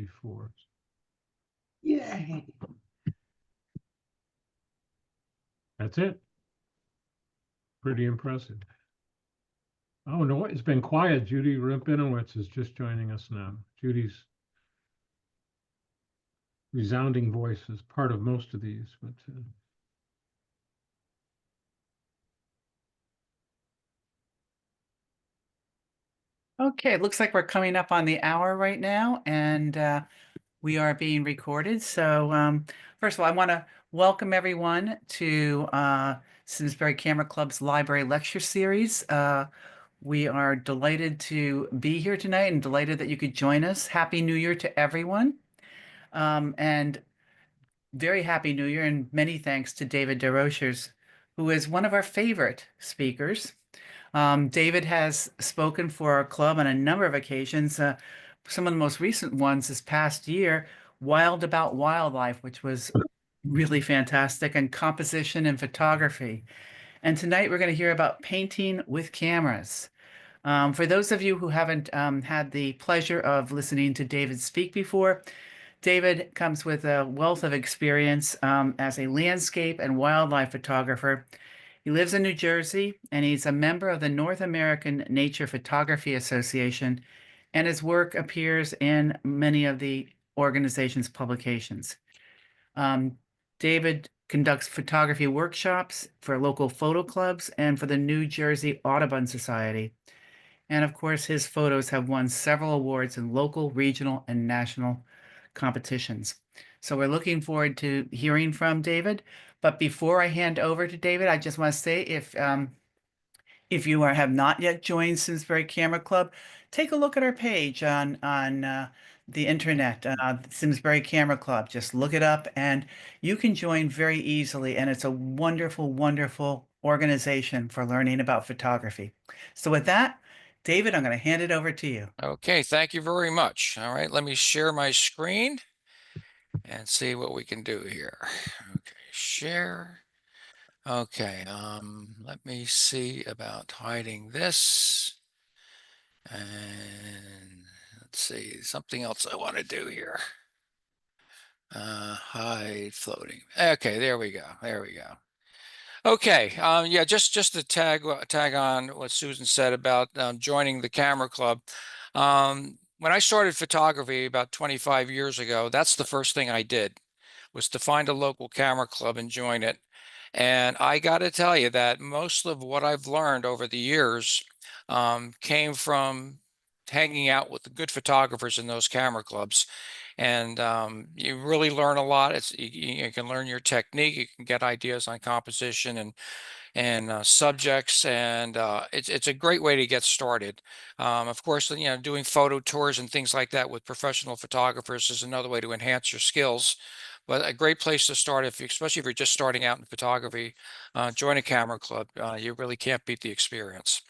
before. Yay! That's it. Pretty impressive. Oh, no, it's been quiet. Judy Rimpinowitz is just joining us now. Judy's resounding voice is part of most of these, but Okay, it looks like we're coming up on the hour right now, and we are being recorded. So first of all, I want to welcome everyone to Simsbury Camera Club's Library Lecture Series. We are delighted to be here tonight and delighted that you could join us. Happy New Year to everyone. And very happy New Year, and many thanks to David DesRochers, who is one of our favorite speakers. David has spoken for our club on a number of occasions. Some of the most recent ones this past year, Wild About Wildlife, which was really fantastic, and composition and photography. And tonight we're going to hear about painting with cameras. For those of you who haven't had the pleasure of listening to David speak before, David comes with a wealth of experience as a landscape and wildlife photographer. He lives in New Jersey, and he's a member of the North American Nature Photography Association, and his work appears in many of the organization's publications. David conducts photography workshops for local photo clubs and for the New Jersey Audubon Society. And of course, his photos have won several awards in local, regional, and national competitions. So we're looking forward to hearing from David. But before I hand over to David, I just want to say if you have not yet joined Simsbury Camera Club, take a look at our page on the internet, Simsbury Camera Club. Just look it up, and you can join very easily. And it's a wonderful, wonderful organization for learning about photography. So with that, David, I'm going to hand it over to you. Okay, thank you very much. All right, let me share my screen and see what we can do here. Okay, share. Okay, let me see about hiding this. And let's see, something else I want to do here. Hide floating. Okay, there we go. There we go. Okay, yeah, just to tag on what Susan said about joining the camera club. When I started photography about 25 years ago, that's the first thing I did, was to find a local camera club and join it. And I got to tell you that most of what I've learned over the years came from hanging out with the good photographers in those camera clubs. And you really learn a lot. You can learn your technique. You can get ideas on composition and subjects, and it's a great way to get started. Of course, doing photo tours and things like that with professional photographers is another way to enhance your skills. But a great place to start, especially if you're just starting out in photography, join a camera club. You really can't beat the experience.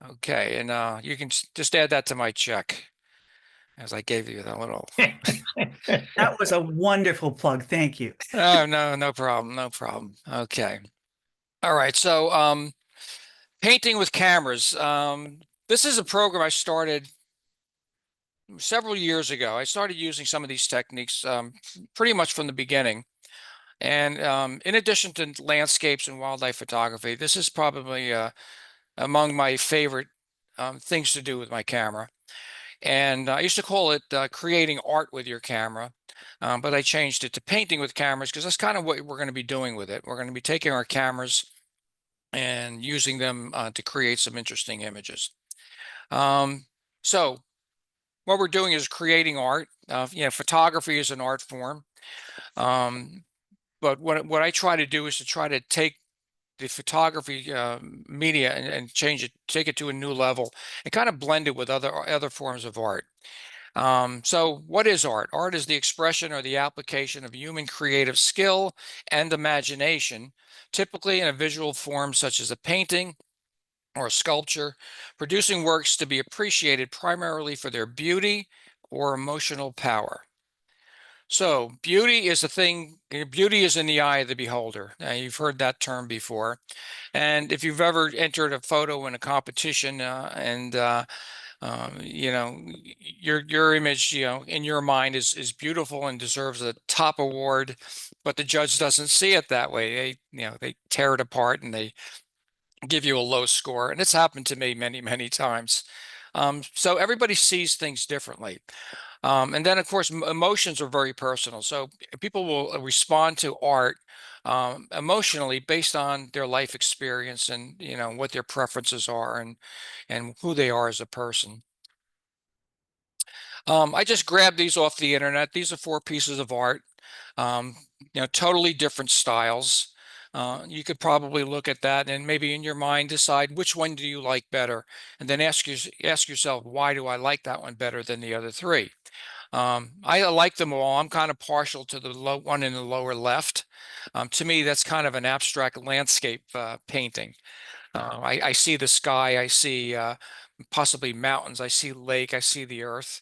Okay, and you can just add that to my check, as I gave you that little. That was a wonderful plug. Thank you. Oh, no, no problem, no problem. Okay. All right, so painting with cameras. This is a program I started several years ago. I started using some of these techniques pretty much from the beginning. And in addition to landscapes and wildlife photography, this is probably among my favorite things to do with my camera. And I used to call it creating art with your camera, but I changed it to painting with cameras because that's kind of what we're going to be doing with it. We're going to be taking our cameras and using them to create some interesting images. So what we're doing is creating art. Photography is an art form. But what I try to do is to try to take the photography media and change it, take it to a new level, and kind of blend it with other forms of art. So what is art? Art is the expression or the application of human creative skill and imagination, typically in a visual form such as a painting or a sculpture, producing works to be appreciated primarily for their beauty or emotional power. So beauty is beauty is in the eye of the beholder. You've heard that term before. And if you've ever entered a photo in a competition You know, your image, you know, in your mind is beautiful and deserves a top award, but the judge doesn't see it that way. They tear it apart and they give you a low score. And it's happened to me many, many times. So everybody sees things differently. And then, of course, emotions are very personal. So people will respond to art emotionally based on their life experience and, you know, what their preferences are and who they are as a person. I just grabbed these off the internet. These are 4 pieces of art, you know, totally different styles. You could probably look at that and maybe in your mind decide which one do you like better, and then ask yourself, why do I like that one better than the other 3? I like them all. I'm kind of partial to the one in the lower left. To me, that's kind of an abstract landscape painting. I see the sky, I see possibly mountains, I see lake, I see the earth.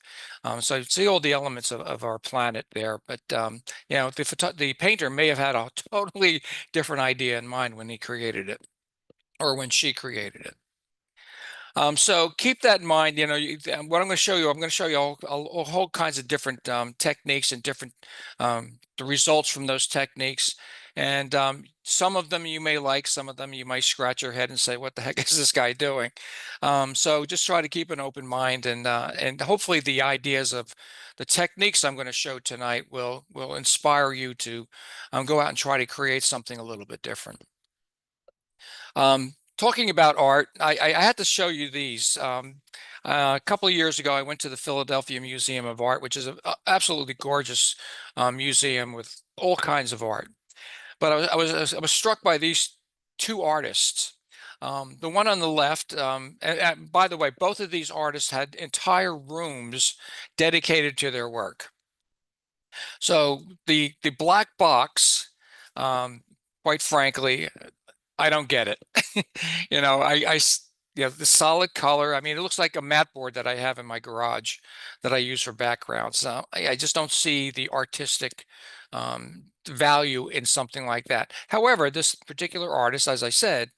So I see all the elements of our planet there. But you know, the painter may have had a totally different idea in mind when he created it or when she created it. So keep that in mind. You know, what I'm going to show you, I'm going to show you all whole kinds of different techniques and different the results from those techniques. And some of them you may like, some of them you might scratch your head and say, "What the heck is this guy doing?" So just try to keep an open mind, and hopefully the ideas of the techniques I'm going to show tonight will inspire you to go out and try to create something a little bit different. Talking about art, I had to show you these. A couple of years ago, I went to the Philadelphia Museum of Art, which is an absolutely gorgeous museum with all kinds of art. But I was struck by these 2 artists. The one on the left, and by the way, both of these artists had entire rooms dedicated to their work. So the black box, quite frankly, I don't get it. You know, you know, the solid color. I mean, it looks like a mat board that I have in my garage that I use for backgrounds. So I just don't see the artistic value in something like that. However, this particular artist, as I said,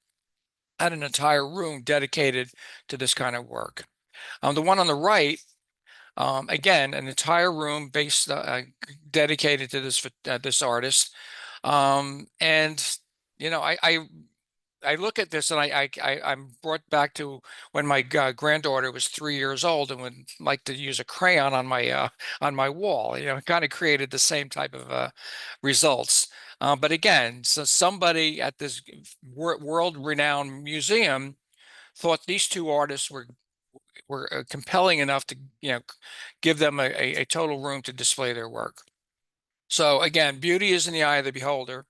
had an entire room dedicated to this kind of work. The one on the right, again, an entire room dedicated to this artist. And you know, I look at this and I'm brought back to when my granddaughter was 3 years old and would like to use a crayon on my wall. You know, it kind of created the same type of results. But again, so somebody at this world-renowned museum thought these 2 artists were compelling enough to, you know, give them a total room to display their work. So again, beauty is in the eye of the beholder.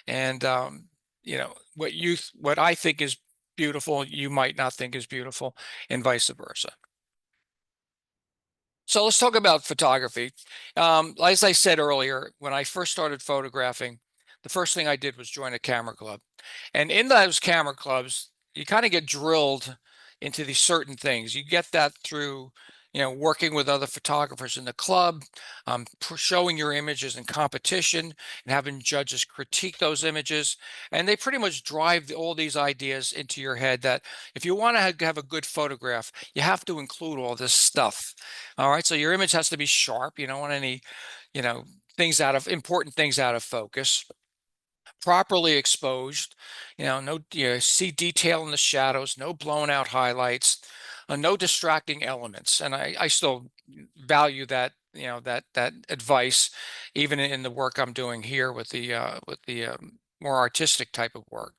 And you know, what I think is beautiful, you might not think is beautiful, and vice versa. So let's talk about photography. As I said earlier, when I first started photographing, the first thing I did was join a camera club. And in those camera clubs, you kind of get drilled into these certain things. You get that through, you know, working with other photographers in the club, showing your images in competition and having judges critique those images. And they pretty much drive all these ideas into your head that if you want to have a good photograph, you have to include all this stuff. All right. So your image has to be sharp. You don't want any, you know, important things out of focus, properly exposed, you know, see detail in the shadows, no blown out highlights, no distracting elements. And I still value that, you know, that advice, even in the work I'm doing here with the more artistic type of work.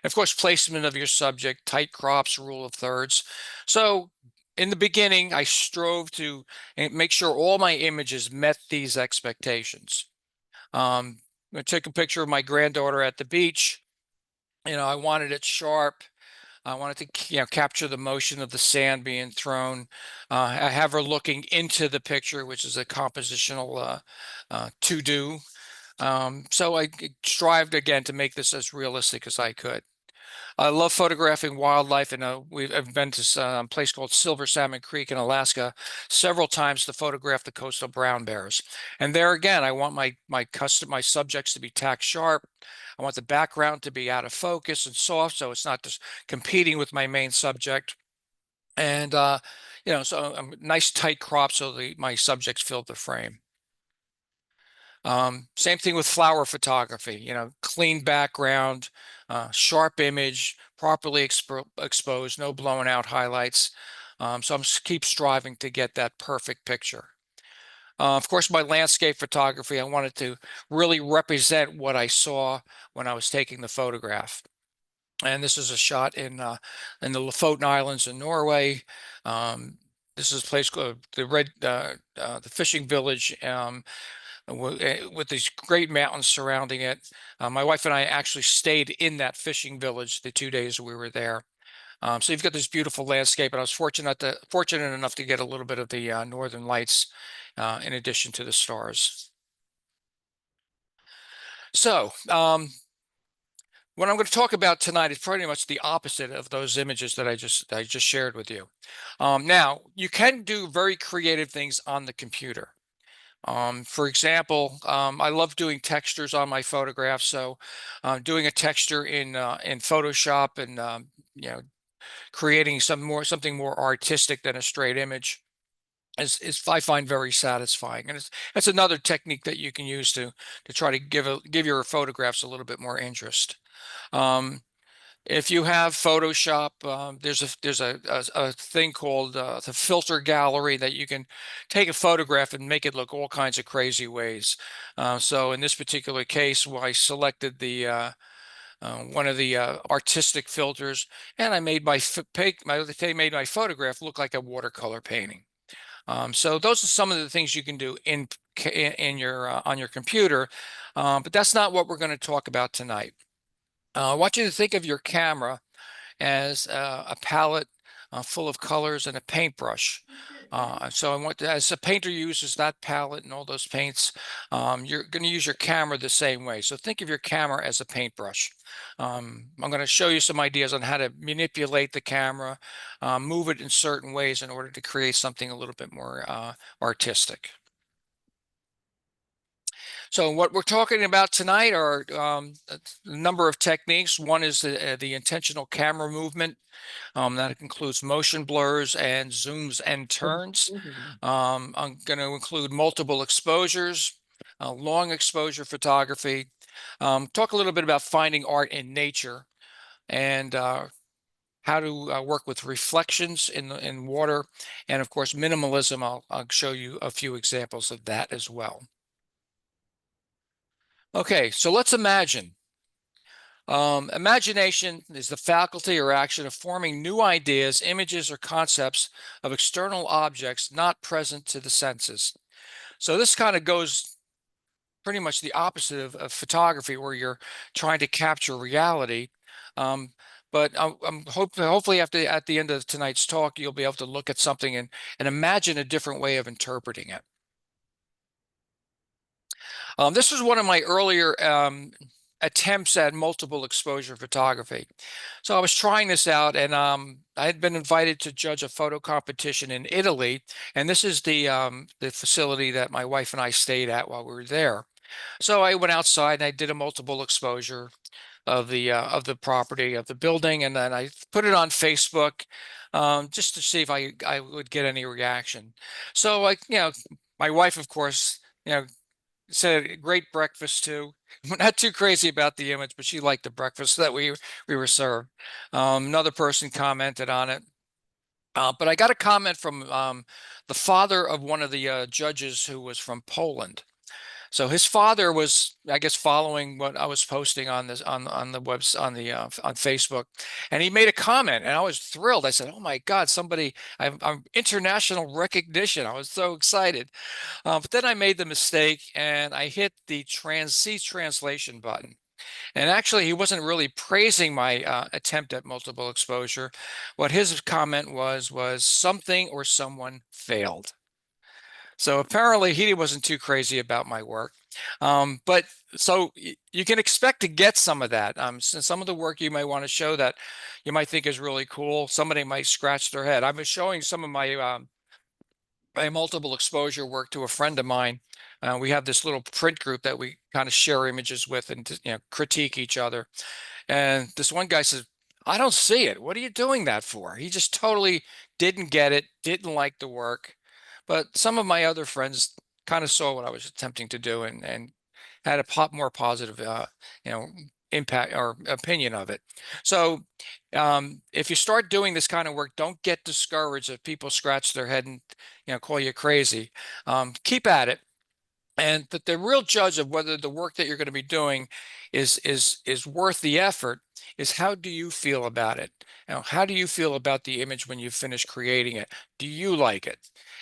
And of course, placement of your subject, tight crops, rule of thirds. So in the beginning, I strove to make sure all my images met these expectations. I took a picture of my granddaughter at the beach. You know, I wanted it sharp. I wanted to, you know, capture the motion of the sand being thrown. I have her looking into the picture, which is a compositional to-do. So I strived again to make this as realistic as I could. I love photographing wildlife, and I've been to a place called Silver Salmon Creek in Alaska several times to photograph the coastal brown bears. And there again, I want my subjects to be tack sharp. I want the background to be out of focus and soft, so it's not just competing with my main subject. And so a nice tight crop so my subjects filled the frame. Same thing with flower photography, clean background, sharp image, properly exposed, no blowing out highlights. So I'm keep striving to get that perfect picture. Of course, my landscape photography, I wanted to really represent what I saw when I was taking the photograph. And this is a shot in the Lofoten Islands in Norway. This is a place called the fishing village with these great mountains surrounding it. My wife and I actually stayed in that fishing village the 2 days we were there. So you've got this beautiful landscape, and I was fortunate enough to get a little bit of the northern lights in addition to the stars. So what I'm going to talk about tonight is pretty much the opposite of those images that I just shared with you. Now, you can do very creative things on the computer. For example, I love doing textures on my photographs. So doing a texture in Photoshop and creating something more artistic than a straight image is I find very satisfying, and it's another technique that you can use to try to give your photographs a little bit more interest. If you have Photoshop, there's a thing called the filter gallery that you can take a photograph and make it look all kinds of crazy ways. So in this particular case, I selected the one of the artistic filters, and I made my photograph look like a watercolor painting. So those are some of the things you can do in your on your computer, but that's not what we're going to talk about tonight. I want you to think of your camera as a palette full of colors and a paintbrush. So as a painter uses that palette and all those paints, you're going to use your camera the same way. So think of your camera as a paintbrush. I'm going to show you some ideas on how to manipulate the camera, move it in certain ways in order to create something a little bit more artistic. So what we're talking about tonight are a number of techniques. One is the intentional camera movement. That includes motion blurs and zooms and turns. I'm going to include multiple exposures, long exposure photography, talk a little bit about finding art in nature, and how to work with reflections in water, and of course minimalism. I'll show you a few examples of that as well. Okay, so let's imagine. Imagination is the faculty or action of forming new ideas, images, or concepts of external objects not present to the senses. So this kind of goes pretty much the opposite of photography, where you're trying to capture reality. But hopefully at the end of tonight's talk, you'll be able to look at something and imagine a different way of interpreting it. This was one of my earlier attempts at multiple exposure photography. So I was trying this out, and I had been invited to judge a photo competition in Italy, and this is the facility that my wife and I stayed at while we were there. So I went outside and I did a multiple exposure of the property of the building, and then I put it on Facebook just to see if I would get any reaction. So my wife, of course, said great breakfast too. Not too crazy about the image, but she liked the breakfast that we were served. Another person commented on it. But I got a comment from the father of one of the judges, who was from Poland. So his father was, I guess, following what I was posting on this on the webs on Facebook, and he made a comment, and I was thrilled. I said, "Oh my God, I'm international recognition!" I was so excited. But then I made the mistake, and I hit the cease translation button. And actually, he wasn't really praising my attempt at multiple exposure. What his comment was something or someone failed. So apparently he wasn't too crazy about my work. But so you can expect to get some of that. Some of the work you might want to show that you might think is really cool, somebody might scratch their head. I've been showing some of my multiple exposure work to a friend of mine. We have this little print group that we kind of share images with and critique each other. And this one guy says, "I don't see it. What are you doing that for?" He just totally didn't get it, didn't like the work, but some of my other friends kind of saw what I was attempting to do and had a more positive, you know, impact or opinion of it. So if you start doing this kind of work, don't get discouraged if people scratch their head and, you know, call you crazy. Keep at it. And that the real judge of whether the work that you're going to be doing is worth the effort is how do you feel about it? You know, how do you feel about the image when you finish creating it? Do you like it?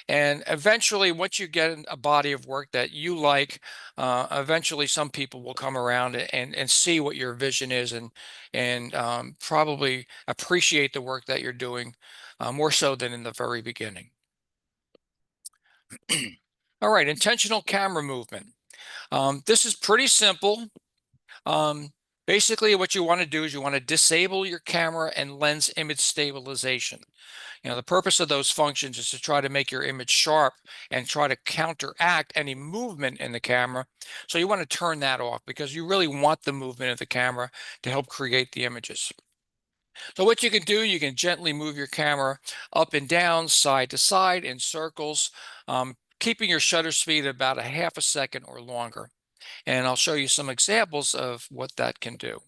And eventually, once you get a body of work that you like, eventually some people will come around and see what your vision is and probably appreciate the work that you're doing more so than in the very beginning. All right, intentional camera movement. This is pretty simple. Basically, what you want to do is you want to disable your camera and lens image stabilization. You know, the purpose of those functions is to try to make your image sharp and try to counteract any movement in the camera. So you want to turn that off because you really want the movement of the camera to help create the images. So what you can do, you can gently move your camera up and down, side to side in circles, keeping your shutter speed at about a half a second or longer. And I'll show you some examples of what that can do.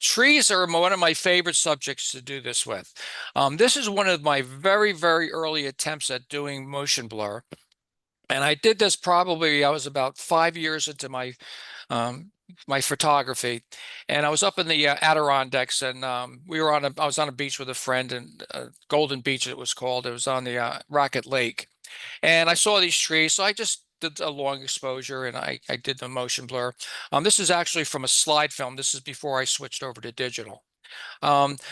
Trees are one of my favorite subjects to do this with. This is one of my very, very early attempts at doing motion blur. And I did this probably, I was about 5 years into my photography, and I was up in the Adirondacks, and I was on a beach with a friend, and Golden Beach it was called. It was on the Rocket Lake, and I saw these trees, so I just did a long exposure, and I did the motion blur. This is actually from a slide film. This is before I switched over to digital.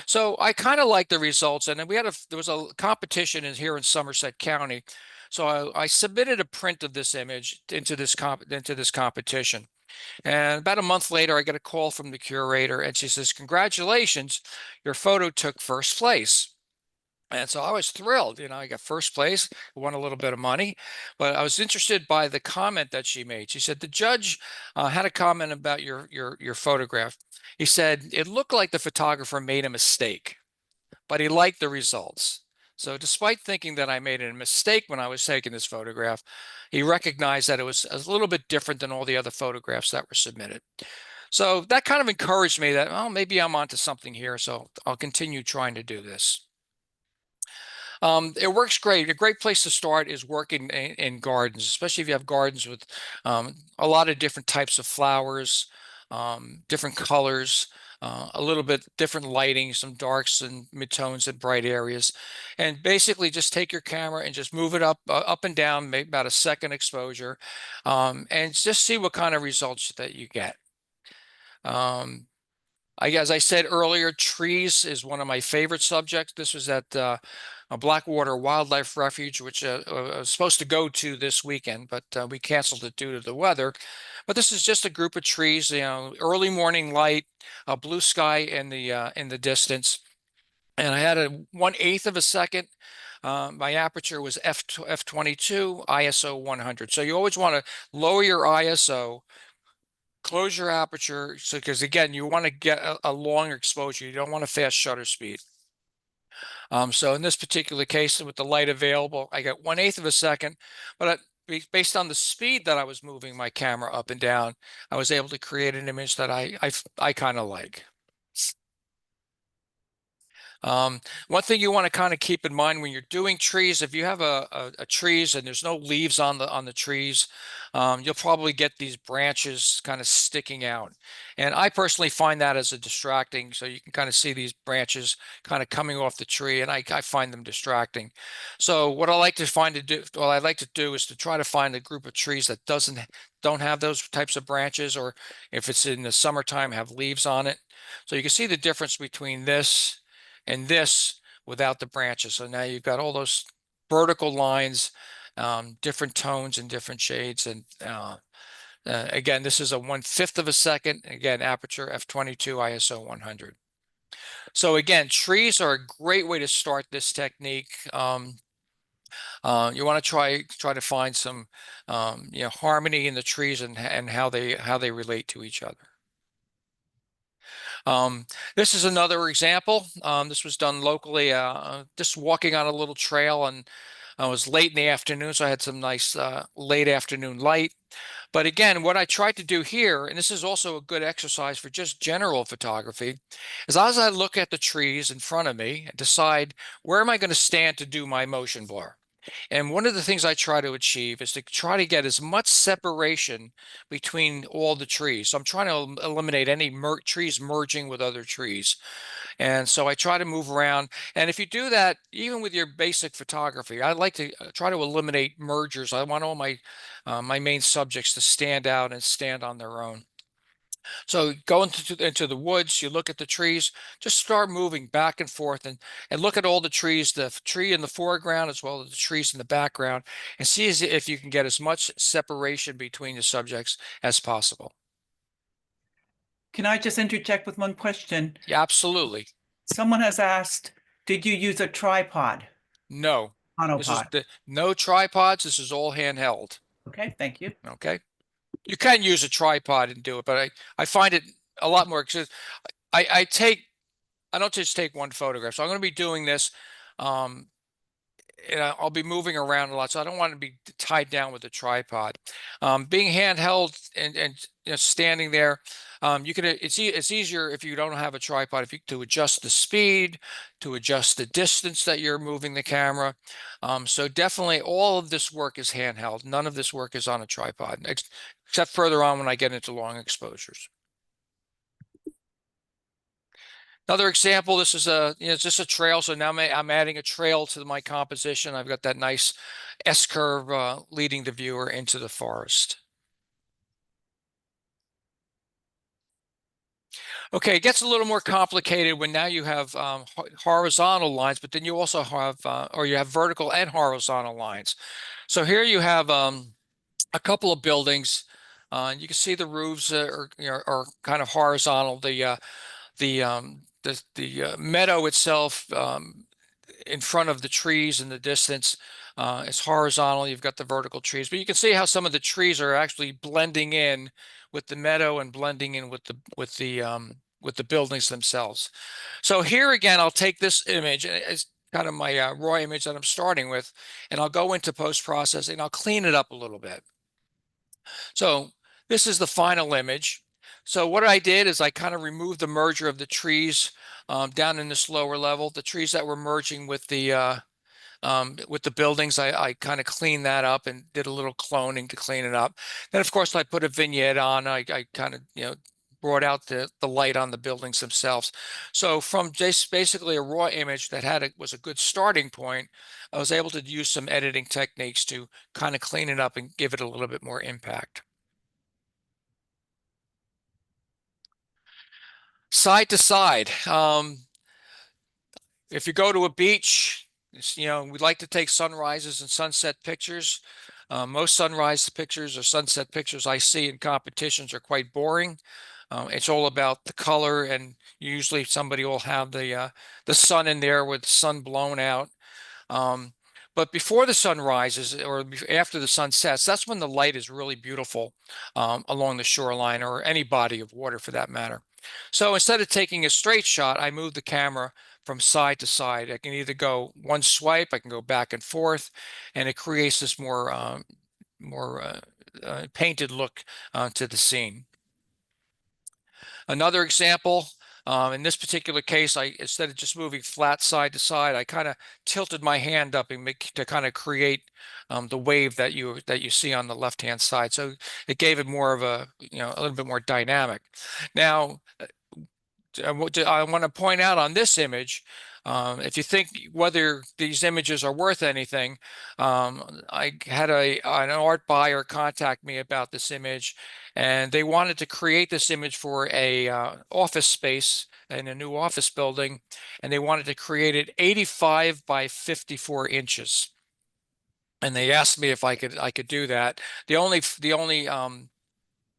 So I kind of like the results, and then there was a competition here in Somerset County. So I submitted a print of this image into this competition. And about a month later, I get a call from the curator, and she says, "Congratulations, your photo took first place." And so I was thrilled, you know, I got first place, won a little bit of money, but I was interested by the comment that she made. She said, the judge had a comment about your photograph. He said, it looked like the photographer made a mistake, but he liked the results. So despite thinking that I made a mistake when I was taking this photograph, he recognized that it was a little bit different than all the other photographs that were submitted. So that kind of encouraged me that, oh, maybe I'm onto something here. So I'll continue trying to do this. It works great. A great place to start is working in gardens, especially if you have gardens with a lot of different types of flowers, different colors, a little bit different lighting, some darks and midtones and bright areas. And basically just take your camera and just move it up and down, maybe about a second exposure, and just see what kind of results that you get. As I said earlier, trees is one of my favorite subjects. This was at a Blackwater Wildlife Refuge, which I was supposed to go to this weekend, but we canceled it due to the weather. But this is just a group of trees, you know, early morning light, a blue sky in the distance, and I had a 1/8 of a second. My aperture was f22, ISO 100. So you always want to lower your ISO. Close your aperture, so because again, you want to get a long exposure. You don't want a fast shutter speed. So in this particular case, with the light available, I got 1/8 of a second, but based on the speed that I was moving my camera up and down, I was able to create an image that I kind of like. One thing you want to kind of keep in mind when you're doing trees, if you have a trees and there's no leaves on the trees, you'll probably get these branches kind of sticking out. And I personally find that as a distracting. So you can kind of see these branches kind of coming off the tree, and I find them distracting. So what I like to do is to try to find a group of trees that don't have those types of branches, or if it's in the summertime, have leaves on it. So you can see the difference between this and this without the branches. So now you've got all those vertical lines, different tones and different shades. And again, this is a 1/5 of a second. Again, aperture f22, ISO 100. So again, trees are a great way to start this technique. You want to try to find some harmony in the trees and how they relate to each other. This is another example. This was done locally, just walking on a little trail, and it was late in the afternoon, so I had some nice late afternoon light. But again, what I tried to do here, and this is also a good exercise for just general photography, is as I look at the trees in front of me and decide where am I going to stand to do my motion blur. And one of the things I try to achieve is to try to get as much separation between all the trees. So I'm trying to eliminate any trees merging with other trees. And so I try to move around. And if you do that, even with your basic photography, I like to try to eliminate mergers. I want all my main subjects to stand out and stand on their own. So go into the woods, you look at the trees, just start moving back and forth, and look at all the trees, the tree in the foreground as well as the trees in the background, and see if you can get as much separation between the subjects as possible. Can I just interject with one question? Yeah, absolutely. Someone has asked, did you use a tripod? No. This is Monopod. no tripods. This is all handheld. Okay, thank you. Okay. You can use a tripod and do it, but I find it a lot more because I don't just take one photograph. So I'm going to be doing this, and I'll be moving around a lot, so I don't want to be tied down with a tripod. Being handheld and standing there, you can. It's easier if you don't have a tripod to adjust the speed, to adjust the distance that you're moving the camera. So definitely, all of this work is handheld. None of this work is on a tripod, except further on when I get into long exposures. Another example, this is it's just a trail. So now I'm adding a trail to my composition. I've got that nice S-curve leading the viewer into the forest. Okay, it gets a little more complicated when now you have horizontal lines, but then you also have, or you have vertical and horizontal lines. So here you have a couple of buildings. You can see the roofs are kind of horizontal. The meadow itself in front of the trees in the distance is horizontal. You've got the vertical trees, but you can see how some of the trees are actually blending in with the meadow and blending in with the buildings themselves. So here again, I'll take this image. It's kind of my raw image that I'm starting with, and I'll go into post-processing. I'll clean it up a little bit. So this is the final image. So what I did is I kind of removed the merger of the trees down in this lower level, the trees that were merging with the buildings. I kind of cleaned that up and did a little cloning to clean it up. Then of course I put a vignette on. I kind of brought out the light on the buildings themselves. So from just basically a raw image that was a good starting point, I was able to use some editing techniques to kind of clean it up and give it a little bit more impact. Side to side. If you go to a beach, we like to take sunrises and sunset pictures. Most sunrise pictures or sunset pictures I see in competitions are quite boring. It's all about the color, and usually somebody will have the sun in there with the sun blown out. But before the sun rises or after the sun sets, that's when the light is really beautiful along the shoreline or any body of water for that matter. So instead of taking a straight shot, I move the camera from side to side. I can either go one swipe, I can go back and forth, and it creates this more painted look to the scene. Another example, in this particular case, instead of just moving flat side to side, I kind of tilted my hand up to kind of create the wave that you see on the left-hand side. So it gave it more of a little bit more dynamic. Now, I want to point out on this image, if you think whether these images are worth anything, I had an art buyer contact me about this image, and they wanted to create this image for a office space in a new office building, and they wanted to create it 85 by 54 inches. And they asked me if I could do that. The only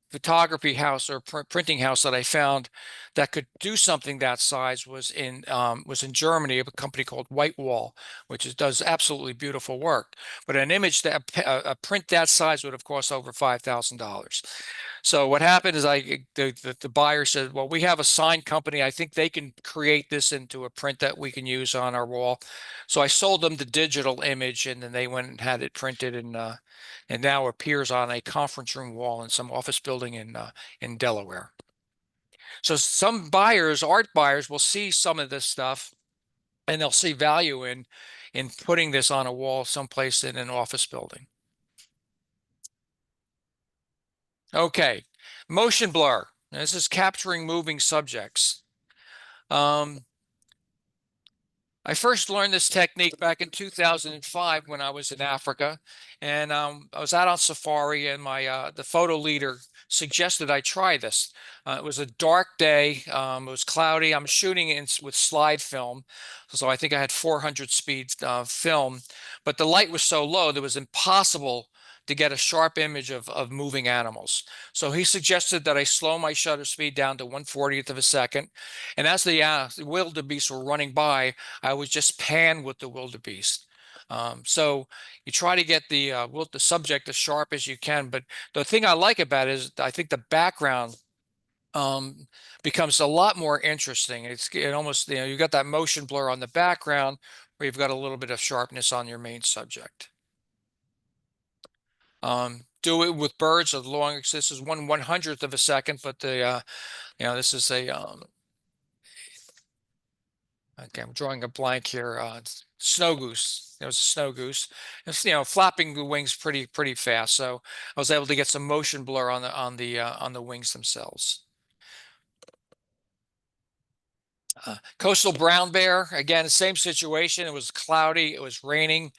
photography house or printing house that I found that could do something that size was in Germany, a company called Whitewall, which does absolutely beautiful work. But an image a print that size would have cost over $5,000. So what happened is the buyer said, well, we have a sign company. I think they can create this into a print that we can use on our wall. So I sold them the digital image, and then they went and had it printed and now appears on a conference room wall in some office building in Delaware. So some buyers, art buyers, will see some of this stuff and they'll see value in putting this on a wall someplace in an office building. Okay, motion blur. This is capturing moving subjects. I first learned this technique back in 2005 when I was in Africa, and I was out on safari, and the photo leader suggested I try this. It was a dark day. It was cloudy. I'm shooting with slide film, so I think I had 400 speed film, but the light was so low that it was impossible to get a sharp image of moving animals. So he suggested that I slow my shutter speed down to 1/40th of a second, and as the wildebeest were running by, I would just pan with the wildebeest. So you try to get the subject as sharp as you can. But the thing I like about it is I think the background becomes a lot more interesting. It almost, you got that motion blur on the background where you've got a little bit of sharpness on your main subject. Do it with birds as long as this is 1/100th of a second, but this is a okay, I'm drawing a blank here. Snow goose. It was a snow goose. It's flapping the wings pretty fast. So I was able to get some motion blur on the wings themselves. Coastal brown bear. Again, the same situation. It was cloudy. It was raining.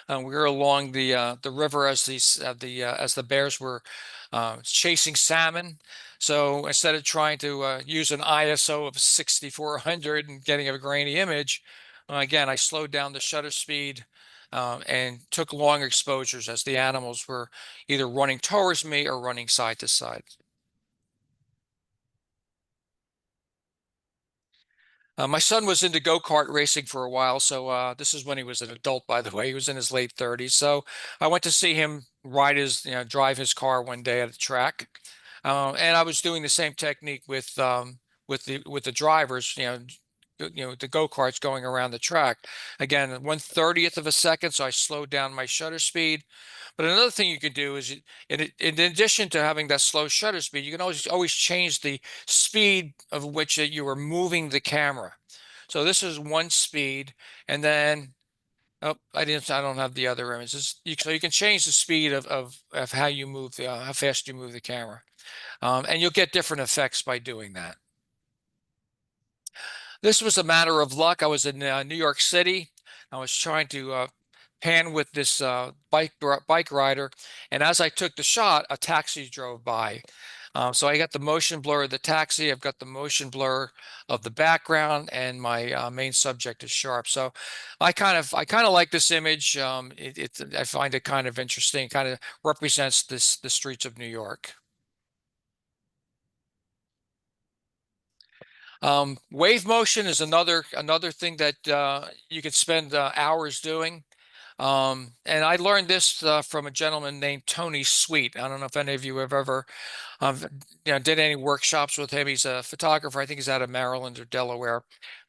We were along the river as the bears were chasing salmon. So instead of trying to use an ISO of 6400 and getting a grainy image, again, I slowed down the shutter speed and took long exposures as the animals were either running towards me or running side to side. My son was into go-kart racing for a while, so this is when he was an adult, by the way. He was in his late 30s. So I went to see him drive his car one day at a track, and I was doing the same technique with the drivers, the go-karts going around the track. Again, 1/30th of a second, so I slowed down my shutter speed. But another thing you can do is, in addition to having that slow shutter speed, you can always change the speed of which you are moving the camera. So this is one speed, and then I don't have the other images. So you can change the speed of how you move how fast you move the camera, and you'll get different effects by doing that. This was a matter of luck. I was in New York City. I was trying to pan with this bike rider, and as I took the shot, a taxi drove by. So I got the motion blur of the taxi. I've got the motion blur of the background, and my main subject is sharp. So I kind of like this image. I find it kind of interesting. Kind of represents the streets of New York. Wave motion is another thing that you could spend hours doing. And I learned this from a gentleman named Tony Sweet. I don't know if any of you have ever did any workshops with him. He's a photographer. I think he's out of Maryland or Delaware.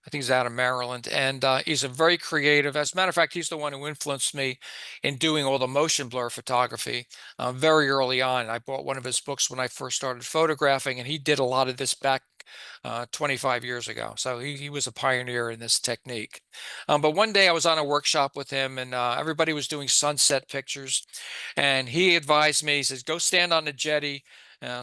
I think he's out of Maryland, and he's a very creative. As a matter of fact, he's the one who influenced me in doing all the motion blur photography very early on. I bought one of his books when I first started photographing, and he did a lot of this back 25 years ago. So he was a pioneer in this technique. But one day I was on a workshop with him, and everybody was doing sunset pictures, and he advised me. He says, "Go stand on the jetty."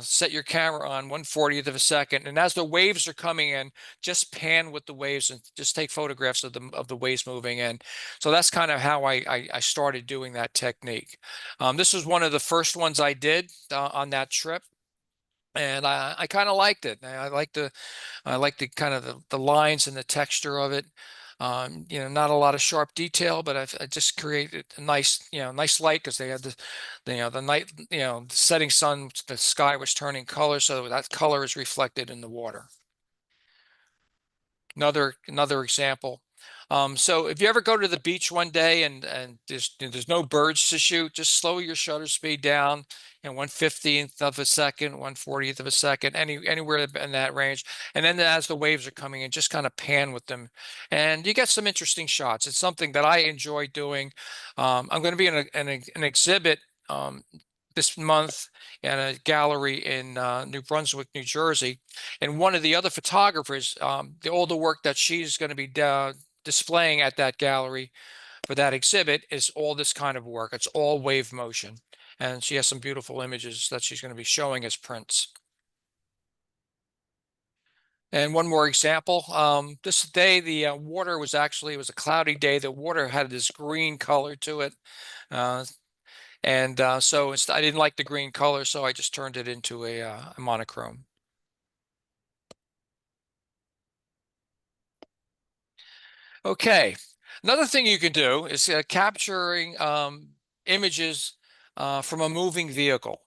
Set your camera on 1/40th of a second, and as the waves are coming in, just pan with the waves and just take photographs of the waves moving in. So that's kind of how I started doing that technique. This was one of the first ones I did on that trip, and I kind of liked it. I like the kind of the lines and the texture of it. Not a lot of sharp detail, but I just created a nice, nice light because they had the night, the setting sun, the sky was turning color, so that color is reflected in the water. Another example. So if you ever go to the beach one day and there's no birds to shoot, just slow your shutter speed down and 1/15th of a second, 1/40th of a second, anywhere in that range. And then as the waves are coming in, just kind of pan with them, and you get some interesting shots. It's something that I enjoy doing. I'm going to be in an exhibit this month in a gallery in New Brunswick, New Jersey, and one of the other photographers, all the work that she's going to be displaying at that gallery for that exhibit is all this kind of work. It's all wave motion. And she has some beautiful images that she's going to be showing as prints. And one more example, this day, the water was actually, it was a cloudy day. The water had this green color to it. So I didn't like the green color, so I just turned it into a monochrome. Okay, another thing you can do is capturing images from a moving vehicle.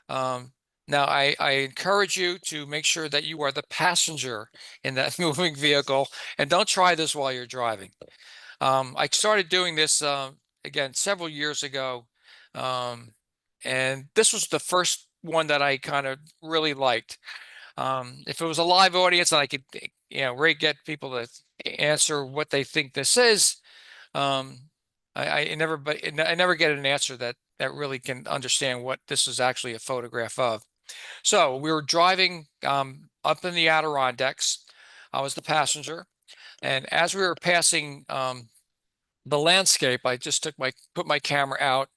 Now, I encourage you to make sure that you are the passenger in that moving vehicle, and don't try this while you're driving. I started doing this again several years ago, and this was the first one that I kind of really liked. If it was a live audience and I could, get people to answer what they think this is, I never get an answer that really can understand what this is actually a photograph of. So we were driving up in the Adirondacks. I was the passenger, and as we were passing the landscape, I just put my camera out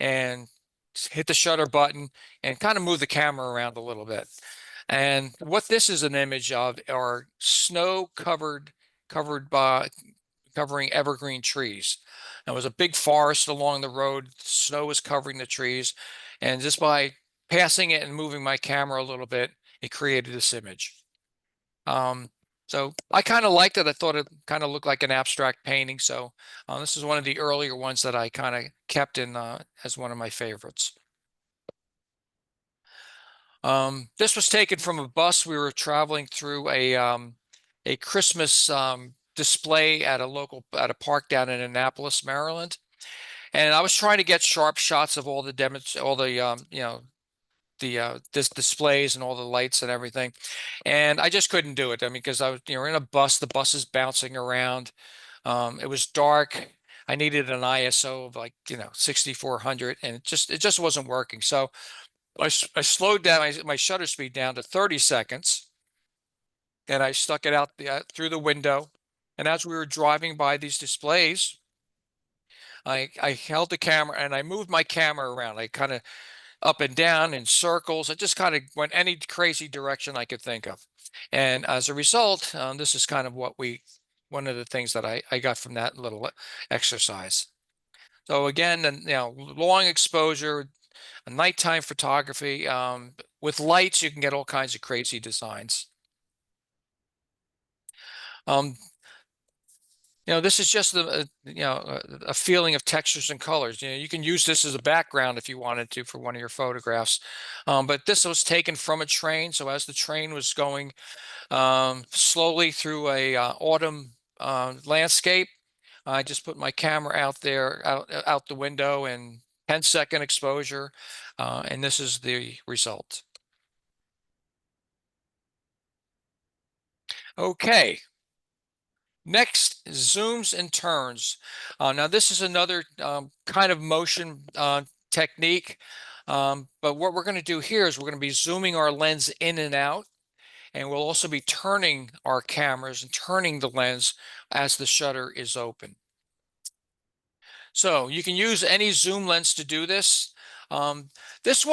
and hit the shutter button and kind of move the camera around a little bit. And what this is an image of are snow covering evergreen trees. There was a big forest along the road. Snow was covering the trees, and just by passing it and moving my camera a little bit, it created this image. So I kind of liked it. I thought it kind of looked like an abstract painting. So this is one of the earlier ones that I kind of kept in as one of my favorites. This was taken from a bus. We were traveling through a Christmas display at a park down in Annapolis, Maryland, and I was trying to get sharp shots of all the displays and all the lights and everything, and I just couldn't do it. I mean, because I was in a bus, the bus is bouncing around. It was dark. I needed an ISO of like 6400, and it just wasn't working. So I slowed down my shutter speed down to 30 seconds, and I stuck it out through the window. And as we were driving by these displays, I held the camera and I moved my camera around. I kind of up and down in circles. I just kind of went any crazy direction I could think of. And as a result, this is kind of one of the things that I got from that little exercise. So again, long exposure, a nighttime photography. With lights, you can get all kinds of crazy designs. This is just a feeling of textures and colors. You can use this as a background if you wanted to for one of your photographs. But this was taken from a train. So as the train was going slowly through a autumn landscape, I just put my camera out there, out the window, and 10-second exposure, and this is the result. Okay. Next, zooms and turns. Now, this is another kind of motion technique, but what we're going to do here is we're going to be zooming our lens in and out, and we'll also be turning our cameras and turning the lens as the shutter is open. So you can use any zoom lens to do this. This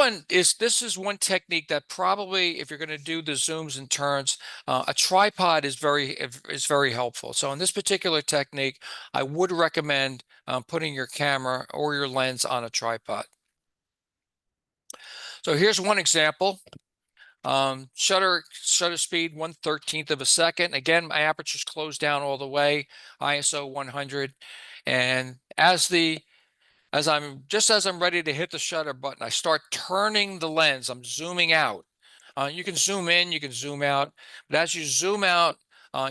is one technique that probably, if you're going to do the zooms and turns, a tripod is very helpful. So in this particular technique, I would recommend putting your camera or your lens on a tripod. So here's one example. Shutter speed 1/13th of a second. Again, my aperture's closed down all the way, ISO 100, and as I'm ready to hit the shutter button, I start turning the lens. I'm zooming out. You can zoom in, you can zoom out, but as you zoom out,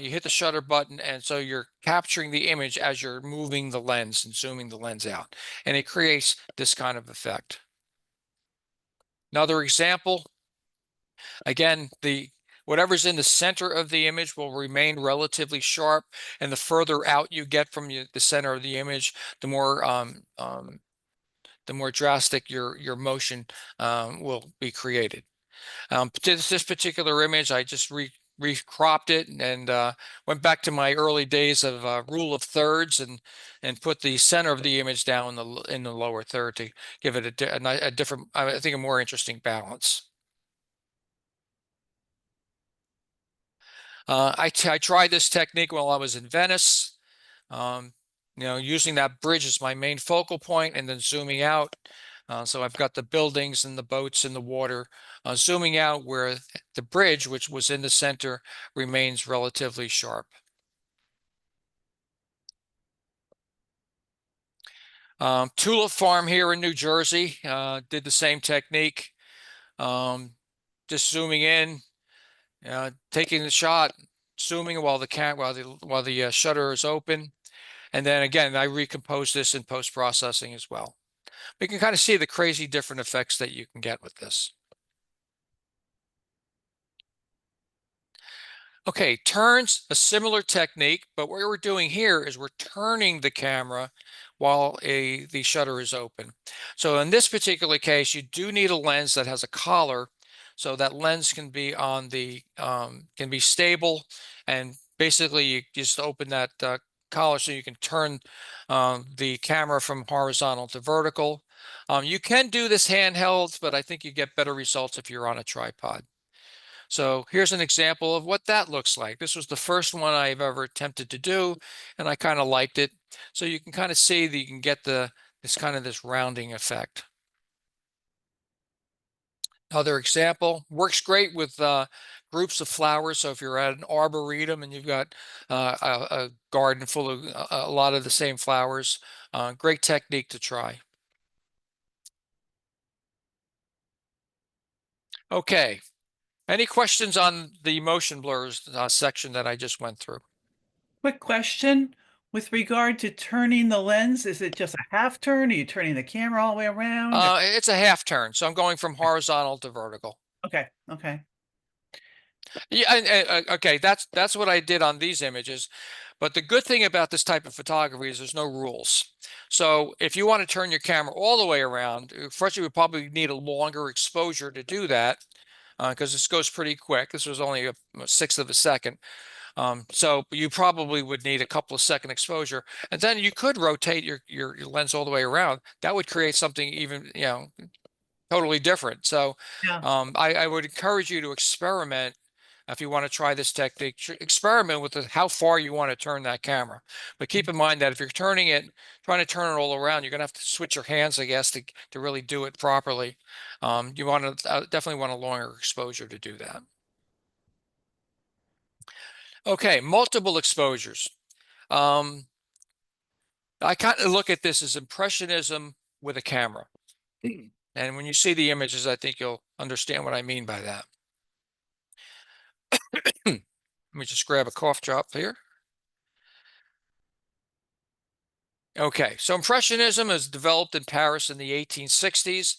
you hit the shutter button, and so you're capturing the image as you're moving the lens and zooming the lens out, and it creates this kind of effect. Another example, again, whatever's in the center of the image will remain relatively sharp, and the further out you get from the center of the image, the more drastic your motion will be created. This particular image, I just recropped it and went back to my early days of rule of thirds and put the center of the image down in the lower third to give it a different, I think, a more interesting balance. I tried this technique while I was in Venice. Using that bridge as my main focal point and then zooming out. So I've got the buildings and the boats in the water, zooming out where the bridge, which was in the center, remains relatively sharp. Tulip Farm here in New Jersey did the same technique. Just zooming in, taking the shot, zooming while the shutter is open. And then again, I recompose this in post-processing as well. We can kind of see the crazy different effects that you can get with this. Okay, turns, a similar technique, but what we're doing here is we're turning the camera while the shutter is open. So in this particular case, you do need a lens that has a collar, so that lens can be can be stable, and basically you just open that collar so you can turn the camera from horizontal to vertical. You can do this handheld, but I think you get better results if you're on a tripod. So here's an example of what that looks like. This was the first one I've ever attempted to do, and I kind of liked it. So you can kind of see that you can get this rounding effect. Other example, works great with groups of flowers. So if you're at an arboretum and you've got a garden full of a lot of the same flowers, great technique to try. Okay, any questions on the motion blurs section that I just went through? Quick question. With regard to turning the lens, is it just a half turn? Are you turning the camera all the way around? It's a half turn, so I'm going from horizontal to vertical. Okay, okay. Yeah, okay, that's what I did on these images. But the good thing about this type of photography is there's no rules. So if you want to turn your camera all the way around, first you would probably need a longer exposure to do that, because this goes pretty quick. This was only a sixth of a second. So you probably would need a couple of second exposure, and then you could rotate your lens all the way around. That would create something even, totally different. So Yeah. I would encourage you to experiment. If you want to try this technique, experiment with how far you want to turn that camera. But keep in mind that if you're trying to turn it all around, you're going to have to switch your hands, I guess, to really do it properly. You want to definitely want a longer exposure to do that. Okay, multiple exposures. I kind of look at this as impressionism with a camera. And when you see the images, I think you'll understand what I mean by that. Let me just grab a cough drop here. Okay, so Impressionism is developed in Paris in the 1860s.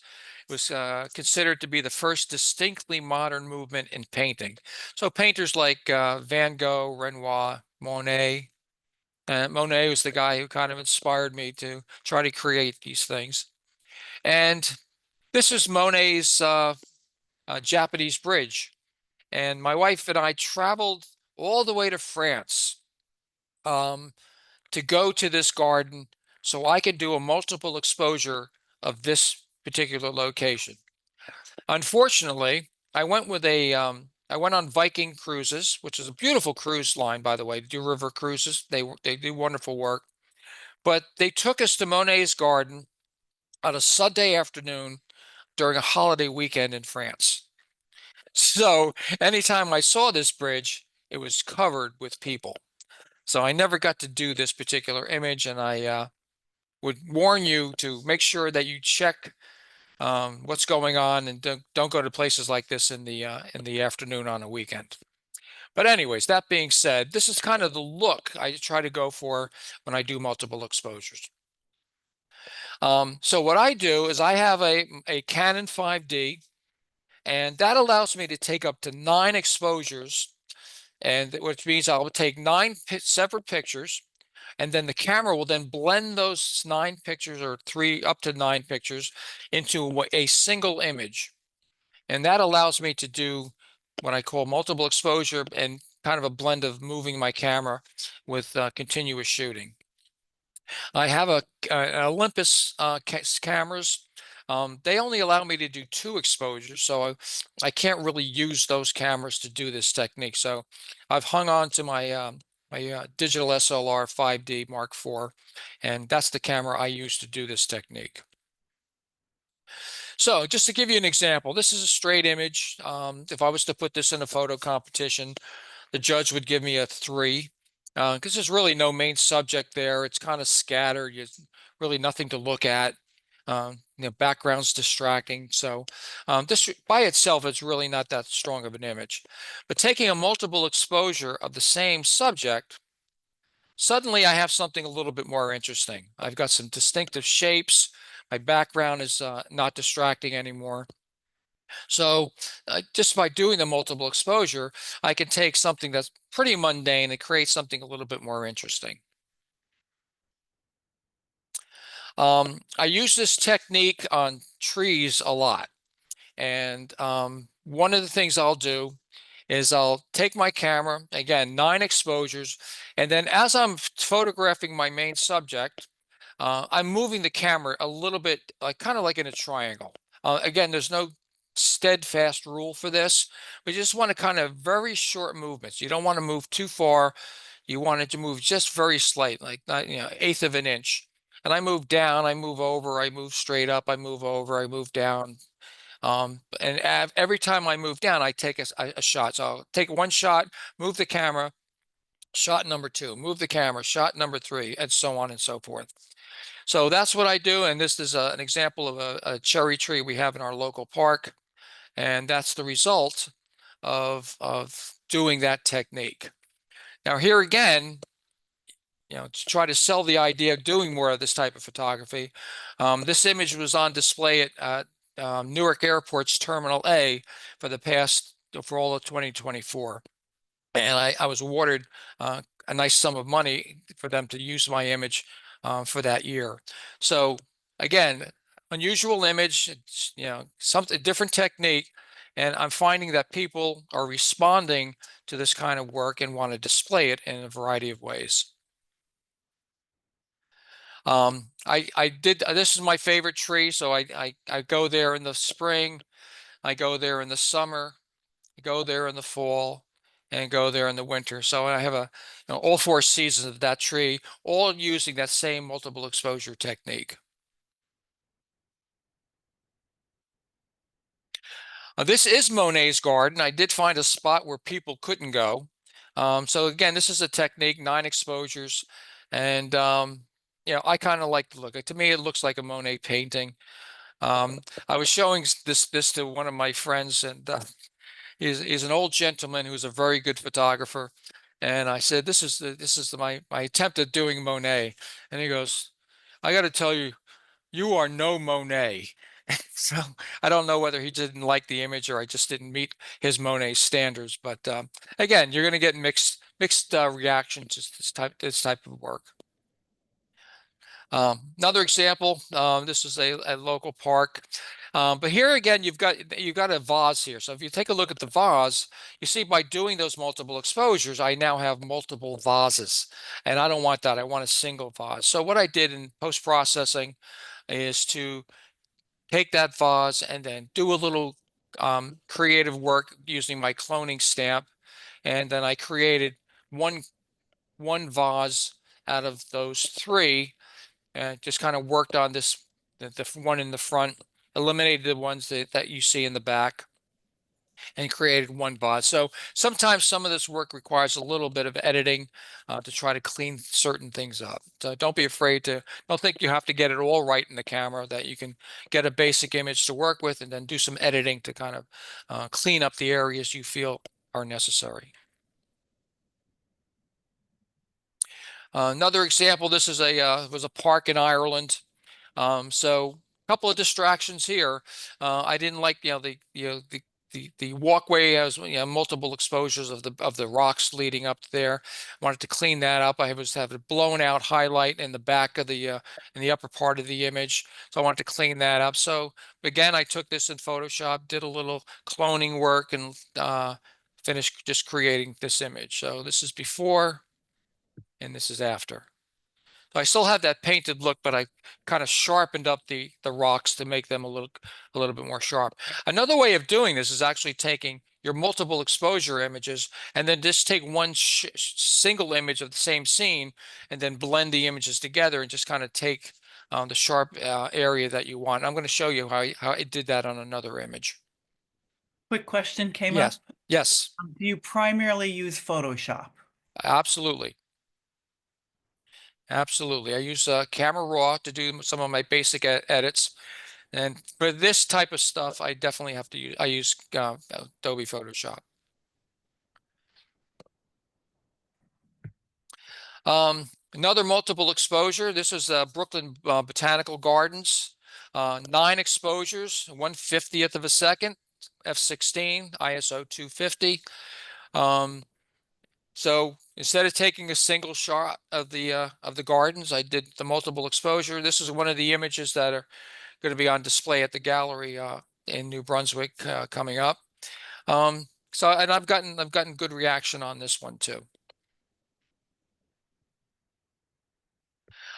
It was considered to be the first distinctly modern movement in painting. So painters like Van Gogh, Renoir, Monet. Monet was the guy who kind of inspired me to try to create these things. And this is Monet's Japanese bridge. And my wife and I traveled all the way to France to go to this garden so I could do a multiple exposure of this particular location. Unfortunately, I went on Viking Cruises, which is a beautiful cruise line, by the way. They do river cruises. They do wonderful work. But they took us to Monet's garden on a Sunday afternoon during a holiday weekend in France. So anytime I saw this bridge, it was covered with people. So I never got to do this particular image, and I would warn you to make sure that you check what's going on, and don't go to places like this in the afternoon on a weekend. But anyways, that being said, this is kind of the look I try to go for when I do multiple exposures. So what I do is I have a Canon 5D, and that allows me to take up to 9 exposures, and which means I'll take 9 separate pictures, and then the camera will then blend those 9 pictures, or 3 up to 9 pictures, into a single image. And that allows me to do what I call multiple exposure and kind of a blend of moving my camera with continuous shooting. I have an Olympus cameras. They only allow me to do 2 exposures, so I can't really use those cameras to do this technique. So I've hung on to my digital SLR 5D Mark IV, and that's the camera I use to do this technique. So just to give you an example, this is a straight image. If I was to put this in a photo competition, the judge would give me a 3, because there's really no main subject there. It's kind of scattered. There's really nothing to look at. Background's distracting. So this by itself is really not that strong of an image. But taking a multiple exposure of the same subject, suddenly I have something a little bit more interesting. I've got some distinctive shapes. My background is not distracting anymore. So just by doing the multiple exposure, I can take something that's pretty mundane and create something a little bit more interesting. I use this technique on trees a lot. And one of the things I'll do is I'll take my camera, again, 9 exposures, and then as I'm photographing my main subject, I'm moving the camera a little bit, kind of like in a triangle. Again, there's no steadfast rule for this. We just want to kind of very short movements. You don't want to move too far. You want it to move just very slight, like not, 1/8 of an inch. And I move down, I move over, I move straight up, I move over, I move down. And every time I move down, I take a shot. So I'll take one shot, move the camera, shot number 2, move the camera, shot number 3, and so on and so forth. So that's what I do. And this is an example of a cherry tree we have in our local park. And that's the result of doing that technique. Now here again, to try to sell the idea of doing more of this type of photography, this image was on display at Newark Airport's Terminal A for all of 2024. And I was awarded a nice sum of money for them to use my image for that year. So again, unusual image, something different technique, and I'm finding that people are responding to this kind of work and want to display it in a variety of ways. This is my favorite tree, so I go there in the spring, I go there in the summer, I go there in the fall, and go there in the winter. So I have all 4 seasons of that tree, all using that same multiple exposure technique. This is Monet's garden. I did find a spot where people couldn't go. So again, this is a technique, 9 exposures, and I kind of like the look. To me, it looks like a Monet painting. I was showing this to one of my friends, and he's an old gentleman who's a very good photographer. And I said, this is my attempt at doing Monet. And he goes, I got to tell you, you are no Monet. So I don't know whether he didn't like the image or I just didn't meet his Monet standards. But again, you're going to get mixed reactions to this type of work. Another example, this is a local park. But here again, you've got a vase here. So if you take a look at the vase, you see by doing those multiple exposures, I now have multiple vases. And I don't want that. I want a single vase. So what I did in post-processing is to take that vase and then do a little creative work using my cloning stamp. And then I created one vase out of those 3, and just kind of worked on the one in the front, eliminated the ones that you see in the back, and created one vase. So sometimes some of this work requires a little bit of editing to try to clean certain things up. So don't think you have to get it all right in the camera, that you can get a basic image to work with and then do some editing to kind of clean up the areas you feel are necessary. Another example, this is was a park in Ireland. So a couple of distractions here. I didn't like, the walkway has, multiple exposures of the rocks leading up there. Wanted to clean that up. I was having a blown out highlight in the back of the in the upper part of the image, so I wanted to clean that up. So again, I took this in Photoshop, did a little cloning work, and finished just creating this image. So this is before, and this is after. So I still have that painted look, but I kind of sharpened up the rocks to make them a little bit more sharp. Another way of doing this is actually taking your multiple exposure images and then just take one single image of the same scene and then blend the images together and just kind of take the sharp area that you want. I'm going to show you how it did that on another image. Quick question came up. Yes, yes, Do you primarily use Photoshop? absolutely. Absolutely. I use Camera Raw to do some of my basic edits. And for this type of stuff, I definitely have to use, I use Adobe Photoshop. Another multiple exposure. This is Brooklyn Botanical Gardens. 9 exposures, 1/50th of a second, f/16, ISO 250. So instead of taking a single shot of the gardens, I did the multiple exposure. This is one of the images that are going to be on display at the gallery in New Brunswick coming up. So and I've gotten good reaction on this one too.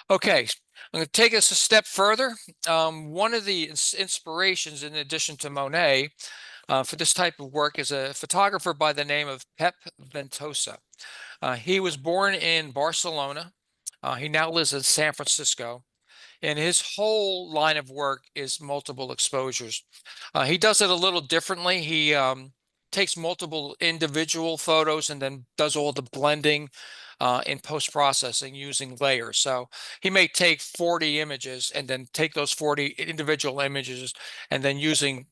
Okay, I'm going to take us a step further. One of the inspirations, in addition to Monet, for this type of work is a photographer by the name of Pep Ventosa. He was born in Barcelona. He now lives in San Francisco. And his whole line of work is multiple exposures. He does it a little differently. He takes multiple individual photos and then does all the blending in post-processing using layers. So he may take 40 images and then take those 40 individual images and then using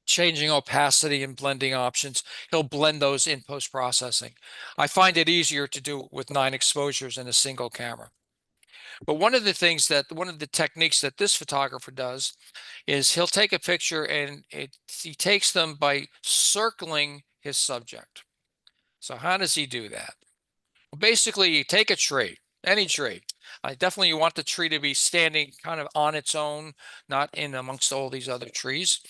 changing opacity and blending options, he'll blend those in post-processing. I find it easier to do with 9 exposures in a single camera. But one of the techniques that this photographer does is he'll take a picture and he takes them by circling his subject. So how does he do that? Well, basically, you take a tree, any tree. Definitely you want the tree to be standing kind of on its own, not in amongst all these other trees.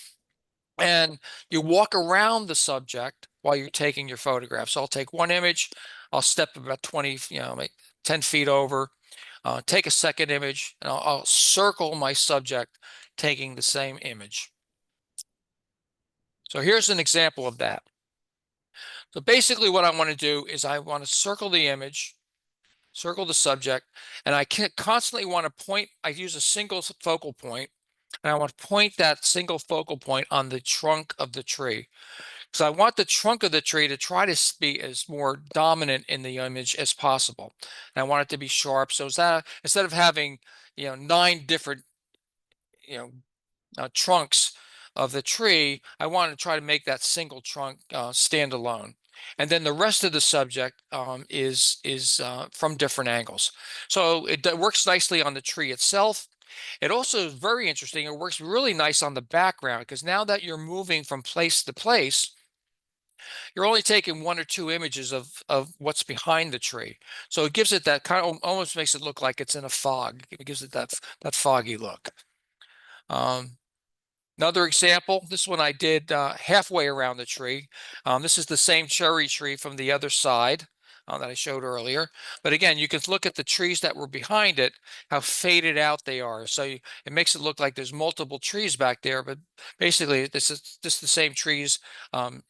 And you walk around the subject while you're taking your photograph. So I'll take one image, I'll step about 20, like 10 feet over, take a second image, and I'll circle my subject taking the same image. So here's an example of that. So basically what I want to do is I want to circle the image, circle the subject, and I constantly want to point, I use a single focal point, and I want to point that single focal point on the trunk of the tree. So I want the trunk of the tree to try to be as more dominant in the image as possible. And I want it to be sharp. So that instead of having, 9 different, trunks of the tree, I want to try to make that single trunk stand alone. And then the rest of the subject is from different angles. So it works nicely on the tree itself. It also is very interesting. It works really nice on the background because now that you're moving from place to place, you're only taking 1 or 2 images of what's behind the tree. So it gives it that kind of almost makes it look like it's in a fog. It gives it that foggy look. Another example, this one I did halfway around the tree. This is the same cherry tree from the other side that I showed earlier. But again, you can look at the trees that were behind it, how faded out they are. So it makes it look like there's multiple trees back there, but basically this is just the same trees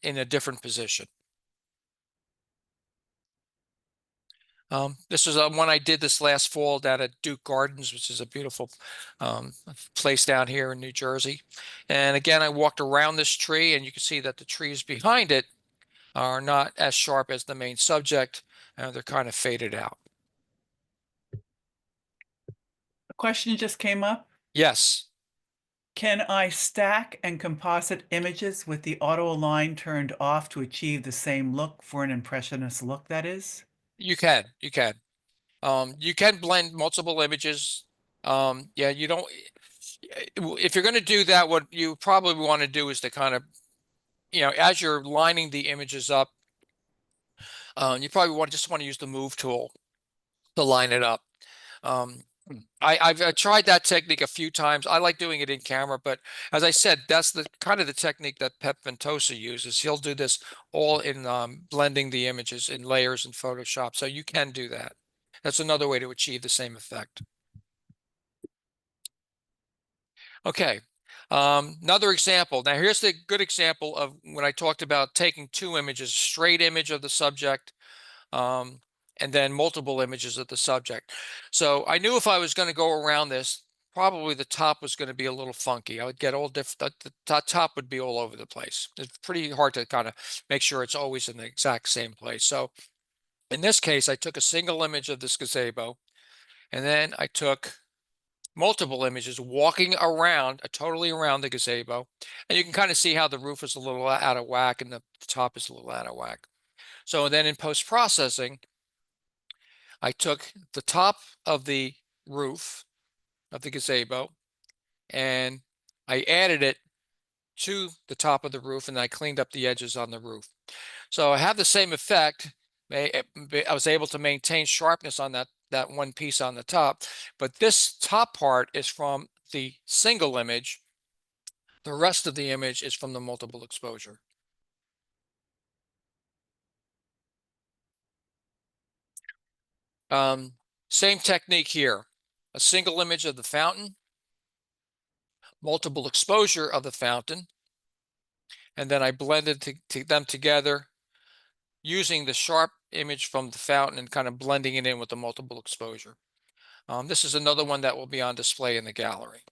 in a different position. This is one I did this last fall down at Duke Gardens, which is a beautiful place down here in New Jersey. And again, I walked around this tree and you can see that the trees behind it are not as sharp as the main subject. They're kind of faded out. A question just came up. Yes, Can I stack and composite images with the auto align turned off to achieve the same look for an impressionist look, that is? you can. You can blend multiple images. Yeah, you don't, if you're going to do that, what you probably want to do is to kind of, as you're lining the images up, you probably just want to use the move tool to line it up. I've tried that technique a few times. I like doing it in camera, but as I said, that's the kind of the technique that Pep Ventosa uses. He'll do this all in blending the images in layers in Photoshop. So you can do that. That's another way to achieve the same effect. Okay. Another example. Now here's the good example of when I talked about taking two images, straight image of the subject, and then multiple images of the subject. So I knew if I was going to go around this, probably the top was going to be a little funky. I would get all different, the top would be all over the place. It's pretty hard to kind of make sure it's always in the exact same place. So in this case, I took a single image of this gazebo, and then I took multiple images walking around, totally around the gazebo. And you can kind of see how the roof is a little out of whack and the top is a little out of whack. So then in post-processing, I took the top of the roof of the gazebo and I added it to the top of the roof, and I cleaned up the edges on the roof. So I have the same effect. I was able to maintain sharpness on that one piece on the top, but this top part is from the single image. The rest of the image is from the multiple exposure. Same technique here. A single image of the fountain, multiple exposure of the fountain, and then I blended them together using the sharp image from the fountain and kind of blending it in with the multiple exposure. This is another one that will be on display in the gallery.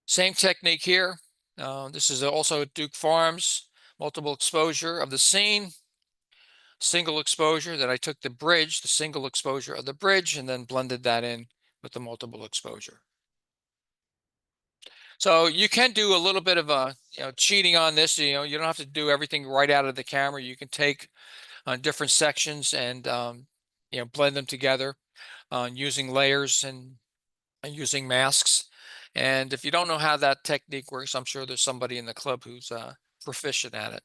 Same technique here. This is also Duke Farms, multiple exposure of the scene, single exposure. That I took the bridge, the single exposure of the bridge, and then blended that in with the multiple exposure. So you can do a little bit of cheating on this. You don't have to do everything right out of the camera. You can take different sections and blend them together using layers and using masks. And if you don't know how that technique works, I'm sure there's somebody in the club who's proficient at it.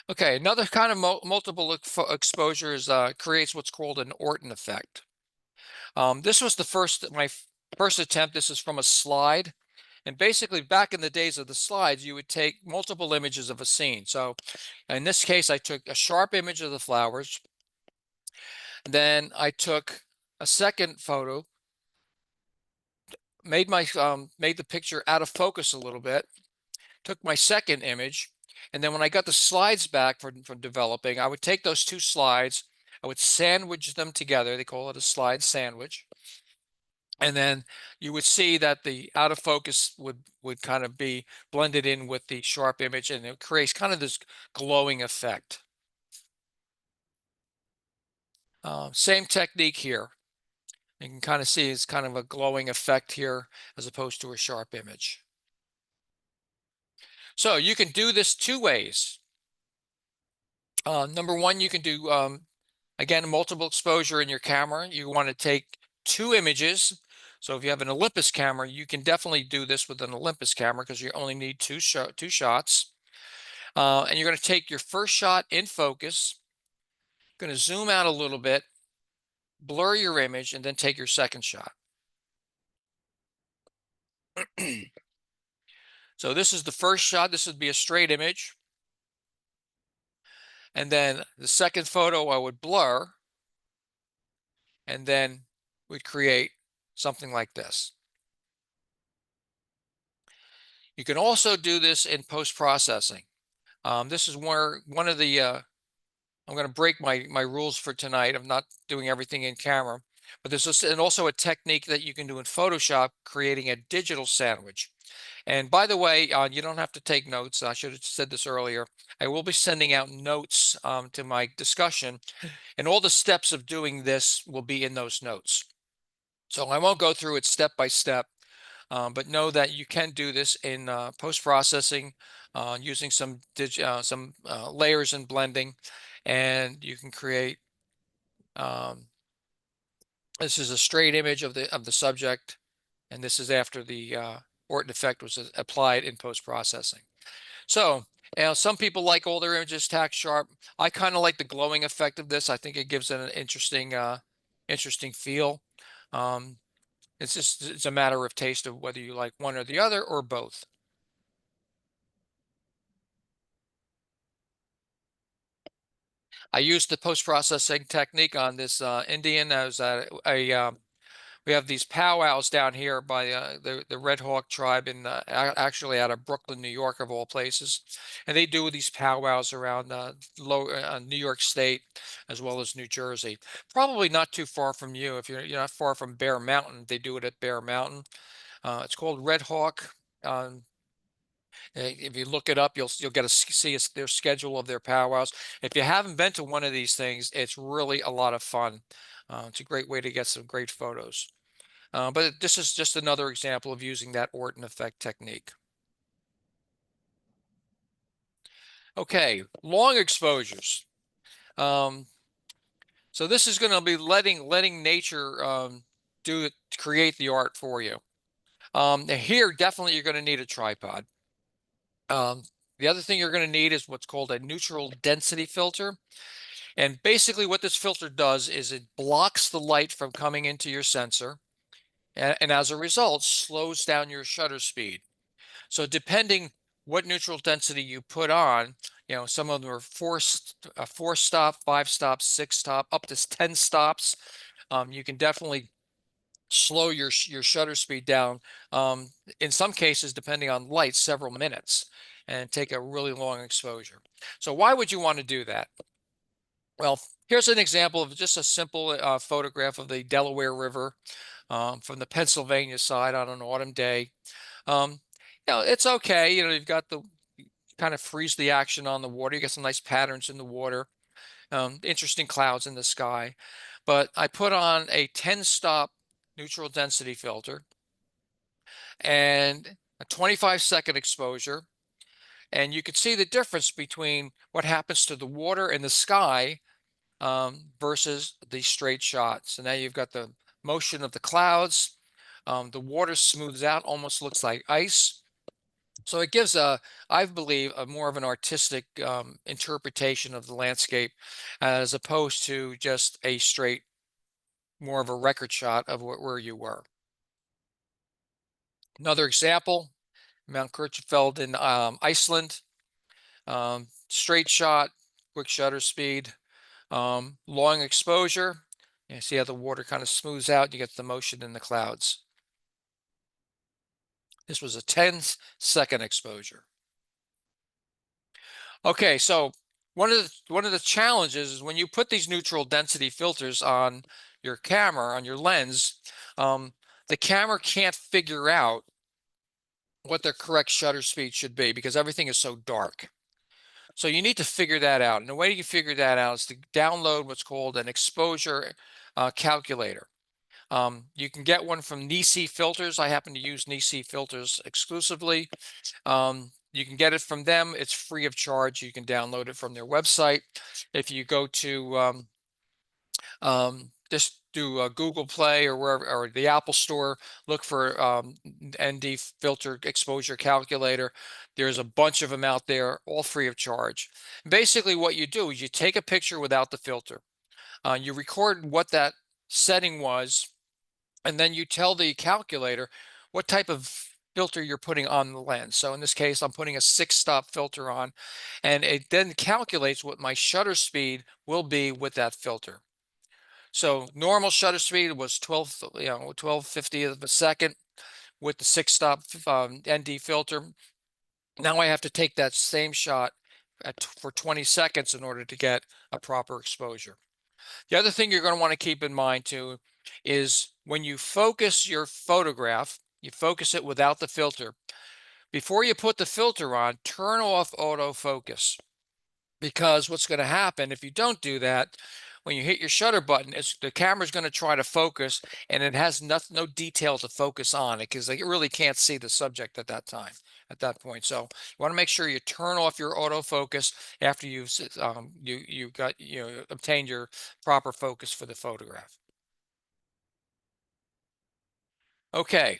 Okay, another kind of multiple exposure is creates what's called an Orton effect. This was my first attempt. This is from a slide. And basically, back in the days of the slides, you would take multiple images of a scene. So in this case, I took a sharp image of the flowers. Then I took a second photo, made the picture out of focus a little bit, took my second image, and then when I got the slides back from developing, I would take those two slides, I would sandwich them together. They call it a slide sandwich. And then you would see that the out of focus would kind of be blended in with the sharp image, and it creates kind of this glowing effect. Same technique here. You can kind of see it's kind of a glowing effect here as opposed to a sharp image. So you can do this two ways. Number one, you can do, again, multiple exposure in your camera. You want to take two images. So if you have an Olympus camera, you can definitely do this with an Olympus camera because you only need two shots. And you're going to take your first shot in focus, going to zoom out a little bit, blur your image, and then take your second shot. So this is the first shot. This would be a straight image. And then the second photo I would blur, and then we'd create something like this. You can also do this in post-processing. This is where one of the, I'm going to break my rules for tonight of not doing everything in camera, but there's also a technique that you can do in Photoshop, creating a digital sandwich. And by the way, you don't have to take notes. I should have said this earlier. I will be sending out notes to my discussion, and all the steps of doing this will be in those notes. So I won't go through it step by step. But know that you can do this in post-processing using some layers and blending, and you can create. This is a straight image of the subject, and this is after the Orton effect was applied in post-processing. So, some people like all their images tack sharp. I kind of like the glowing effect of this. I think it gives it an interesting feel. It's a matter of taste of whether you like one or the other or both. I used the post-processing technique on this Indian. I was at we have these powwows down here by the Red Hawk tribe in actually out of Brooklyn, New York, of all places, and they do these powwows around New York State as well as New Jersey. Probably not too far from you. If you're not far from Bear Mountain, they do it at Bear Mountain. It's called Red Hawk. If you look it up, you'll get to see their schedule of their powwows. If you haven't been to one of these things, it's really a lot of fun. It's a great way to get some great photos. But this is just another example of using that Orton effect technique. Okay, long exposures. So this is going to be letting nature do it, create the art for you. Here, definitely you're going to need a tripod. The other thing you're going to need is what's called a neutral density filter. And basically what this filter does is it blocks the light from coming into your sensor, and as a result, slows down your shutter speed. So depending what neutral density you put on, some of them are four stop, 5 stops, 6 stop, up to 10 stops. You can definitely slow your shutter speed down. In some cases, depending on light, several minutes, and take a really long exposure. So why would you want to do that? Well, here's an example of just a simple photograph of the Delaware River from the Pennsylvania side on an autumn day. It's okay. You've got the kind of freeze the action on the water. You get some nice patterns in the water, interesting clouds in the sky. But I put on a 10-stop neutral density filter and a 25-second exposure. And you can see the difference between what happens to the water and the sky versus the straight shot. So now you've got the motion of the clouds. The water smooths out, almost looks like ice. So it gives I believe, a more of an artistic interpretation of the landscape as opposed to just a straight, more of a record shot of where you were. Another example, Mount Kirchfeld in Iceland. Straight shot, quick shutter speed, long exposure. You see how the water kind of smooths out, you get the motion in the clouds. This was a 10-second exposure. Okay, so one of the challenges is when you put these neutral density filters on your camera, on your lens, the camera can't figure out what the correct shutter speed should be because everything is so dark. So you need to figure that out. And the way you figure that out is to download what's called an exposure calculator. You can get one from Nisi Filters. I happen to use Nisi Filters exclusively. You can get it from them. It's free of charge. You can download it from their website. If you go to just do Google Play or wherever, or the Apple Store, look for ND Filter Exposure Calculator. There's a bunch of them out there, all free of charge. Basically, what you do is you take a picture without the filter. You record what that setting was, and then you tell the calculator what type of filter you're putting on the lens. So in this case, I'm putting a 6-stop filter on, and it then calculates what my shutter speed will be with that filter. So normal shutter speed was 12/50 of a second with the 6-stop ND filter. Now I have to take that same shot for 20 seconds in order to get a proper exposure. The other thing you're going to want to keep in mind too is when you focus your photograph, you focus it without the filter. Before you put the filter on, turn off autofocus, because what's going to happen if you don't do that, when you hit your shutter button, the camera's going to try to focus, and it has no detail to focus on it because it really can't see the subject at that time, at that point. So you want to make sure you turn off your autofocus after you've obtained your proper focus for the photograph. Okay.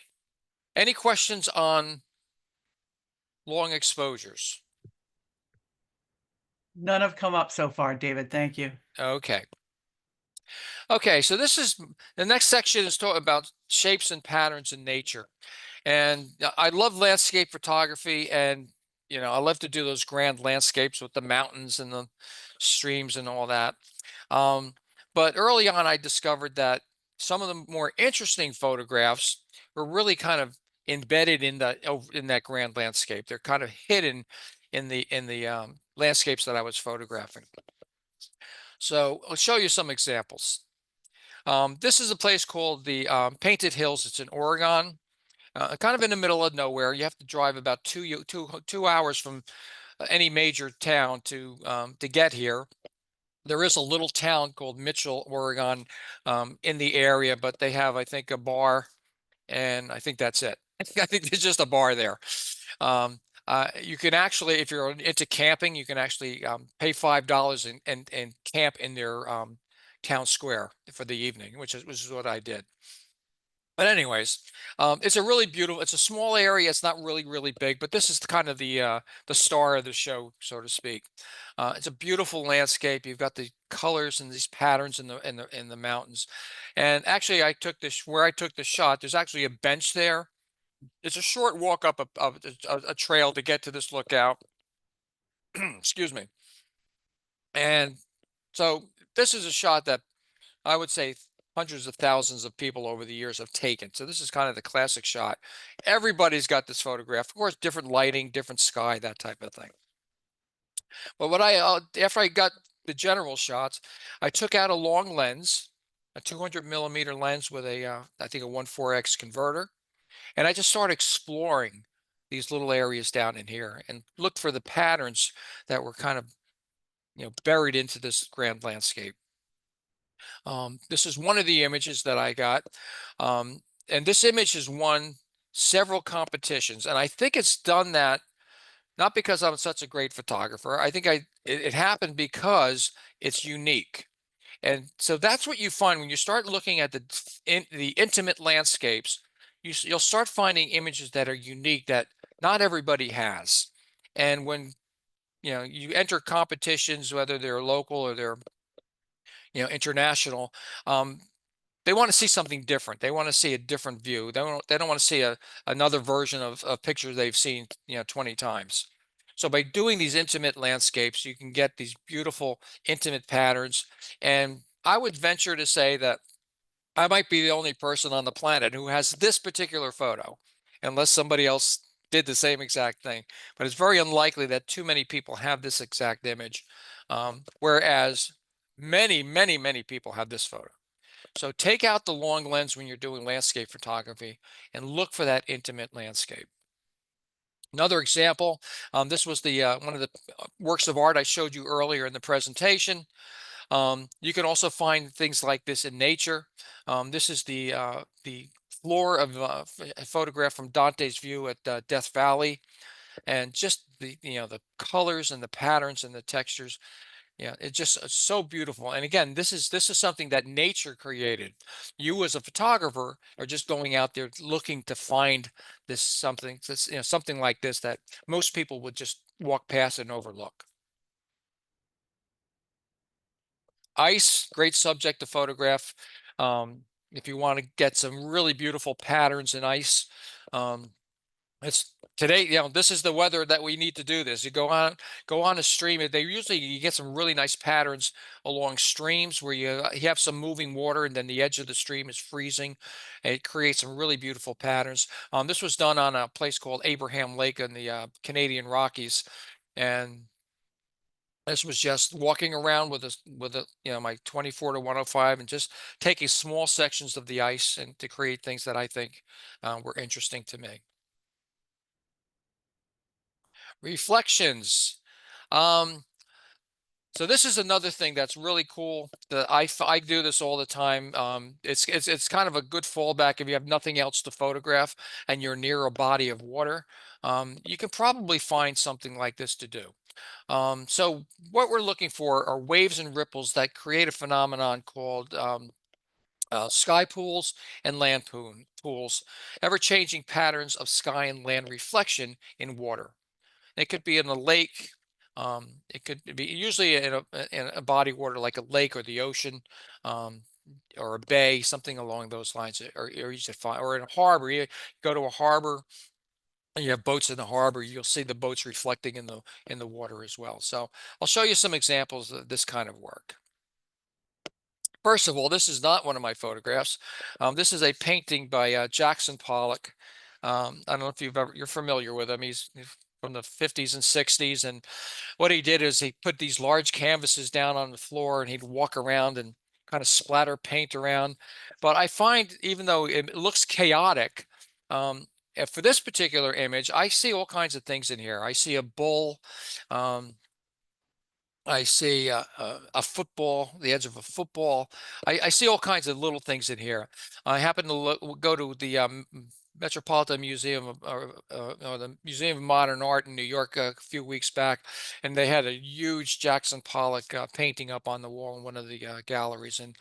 Any questions on long exposures? None have come up so far, David. Thank you. Okay. Okay, so this is the next section is talking about shapes and patterns in nature. And I love landscape photography, and I love to do those grand landscapes with the mountains and the streams and all that. But early on, I discovered that some of the more interesting photographs were really kind of embedded in that grand landscape. They're kind of hidden in the landscapes that I was photographing. So I'll show you some examples. This is a place called the Painted Hills. It's in Oregon, kind of in the middle of nowhere. You have to drive about two hours from any major town to get here. There is a little town called Mitchell, Oregon, in the area, but they have, I think, a bar, and I think that's it. I think there's just a bar there. You can actually, if you're into camping, you can actually pay $5 and camp in their town square for the evening, which is what I did. But anyways, it's a really beautiful. It's a small area. It's not really big, but this is kind of the star of the show, so to speak. It's a beautiful landscape. You've got the colors and these patterns in the mountains. And actually, where I took the shot. There's actually a bench there. It's a short walk up a trail to get to this lookout. Excuse me. And so this is a shot that I would say hundreds of thousands of people over the years have taken. So this is kind of the classic shot. Everybody's got this photograph. Of course, different lighting, different sky, that type of thing. But after I got the general shots, I took out a long lens, a 200 millimeter lens with I think a 1.4x converter. And I just started exploring these little areas down in here and looked for the patterns that were kind of, buried into this grand landscape. This is one of the images that I got. And this image has won several competitions. And I think it's done that not because I'm such a great photographer. I think it happened because it's unique. And so that's what you find when you start looking at the intimate landscapes. You'll start finding images that are unique that not everybody has. And when you enter competitions, whether they're local or they're international, they want to see something different. They want to see a different view. They don't want to see another version of pictures they've seen 20 times. So by doing these intimate landscapes, you can get these beautiful intimate patterns. And I would venture to say that I might be the only person on the planet who has this particular photo, unless somebody else did the same exact thing. But it's very unlikely that too many people have this exact image, whereas many people have this photo. So take out the long lens when you're doing landscape photography and look for that intimate landscape. Another example, this was one of the works of art I showed you earlier in the presentation. You can also find things like this in nature. This is the floor of a photograph from Dante's View at Death Valley, and just the colors and the patterns and the textures. Yeah, it's just so beautiful. And again, this is something that nature created. You as a photographer are just going out there looking to find something like this that most people would just walk past and overlook. Ice, great subject to photograph. If you want to get some really beautiful patterns in ice, it's today, this is the weather that we need to do this. You go on a stream. You get some really nice patterns along streams where you have some moving water and then the edge of the stream is freezing. And it creates some really beautiful patterns. This was done on a place called Abraham Lake in the Canadian Rockies. And this was just walking around with my 24-105 and just taking small sections of the ice and to create things that I think were interesting to me. Reflections. So this is another thing that's really cool. That I do this all the time. It's kind of a good fallback if you have nothing else to photograph and you're near a body of water. You can probably find something like this to do. So what we're looking for are waves and ripples that create a phenomenon called sky pools and land pools, ever-changing patterns of sky and land reflection in water. It could be in a lake. It could be usually in a body of water like a lake or the ocean, um, or a bay, something along those lines, or you should find, or in a harbor. You go to a harbor and you have boats in the harbor. You'll see the boats reflecting in the water as well. So I'll show you some examples of this kind of work. First of all, this is not one of my photographs. This is a painting by Jackson Pollock. I don't know if you're familiar with him. He's from the 50s and 60s, and what he did is he put these large canvases down on the floor, and he'd walk around and kind of splatter paint around. But I find, even though it looks chaotic, for this particular image, I see all kinds of things in here. I see a bull. Um, I see a football, the edge of a football. I see all kinds of little things in here. I happen to go to the Metropolitan Museum or the Museum of Modern Art in New York a few weeks back, and they had a huge Jackson Pollock painting up on the wall in one of the galleries. And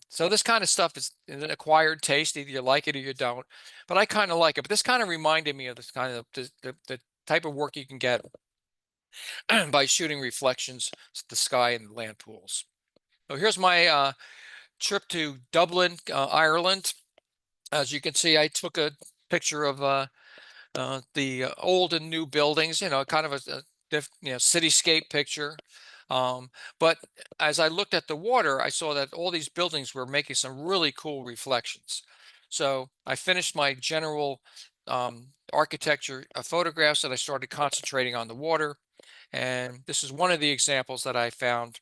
so this kind of stuff is an acquired taste. Either you like it or you don't. But I kind of like it. But this kind of reminded me of this kind of the type of work you can get by shooting reflections to the sky and land pools. So here's my trip to Dublin, Ireland. As you can see, I took a picture of the old and new buildings, kind of a cityscape picture. But as I looked at the water, I saw that all these buildings were making some really cool reflections. So I finished my general architecture photographs, and I started concentrating on the water. And this is one of the examples that I found.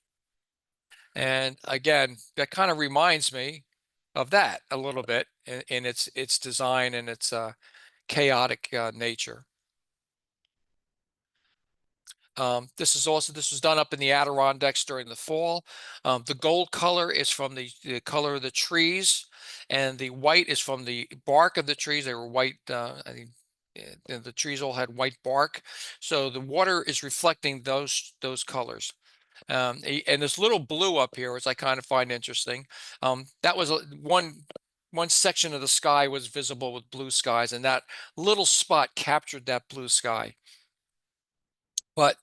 And again, that kind of reminds me of that a little bit in its design and its chaotic nature. This was done up in the Adirondacks during the fall. The gold color is from the color of the trees, and the white is from the bark of the trees. They were white. I think the trees all had white bark, so the water is reflecting those colors. And this little blue up here, which I kind of find interesting. That was one section of the sky was visible with blue skies, and that little spot captured that blue sky. But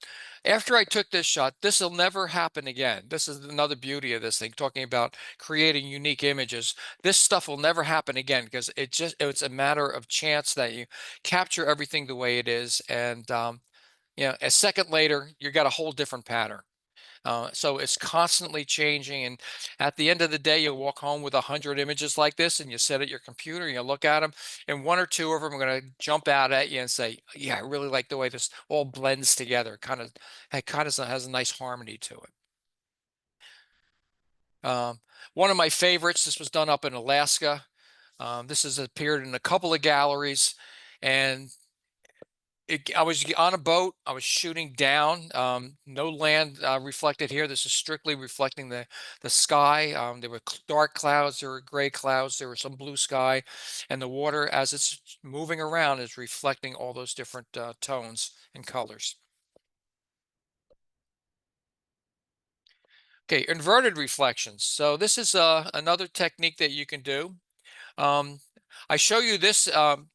after I took this shot, this will never happen again. This is another beauty of this thing, talking about creating unique images. This stuff will never happen again because it's a matter of chance that you capture everything the way it is. And a second later, you got a whole different pattern. So it's constantly changing. And at the end of the day, you'll walk home with 100 images like this, and you sit at your computer and you look at them, and one or two of them are going to jump out at you and say, yeah, I really like the way this all blends together. It kind of has a nice harmony to it. One of my favorites, this was done up in Alaska. This has appeared in a couple of galleries, and I was on a boat. I was shooting down. No land reflected here. This is strictly reflecting the sky. There were dark clouds. There were gray clouds. There was some blue sky, and the water, as it's moving around, is reflecting all those different tones and colors. Okay, inverted reflections. So this is another technique that you can do. Um, I show you this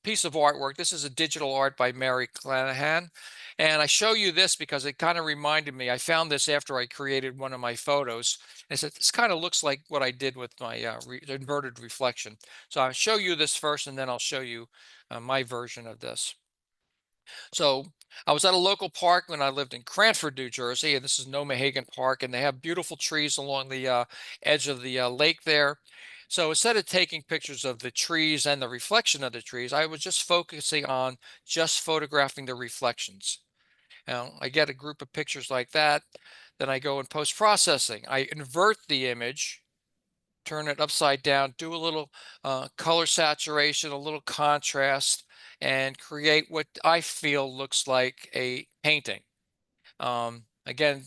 piece of artwork. This is a digital art by Mary Clanahan. And I show you this because it kind of reminded me. I found this after I created one of my photos. I said, this kind of looks like what I did with my inverted reflection. So I'll show you this first, and then I'll show you my version of this. So I was at a local park when I lived in Cranford, New Jersey, and this is Nomahagan Park, and they have beautiful trees along the edge of the lake there. So instead of taking pictures of the trees and the reflection of the trees, I was just focusing on just photographing the reflections. Now, I get a group of pictures like that. Then I go in post-processing. I invert the image, turn it upside down, do a little color saturation, a little contrast, and create what I feel looks like a painting. Again,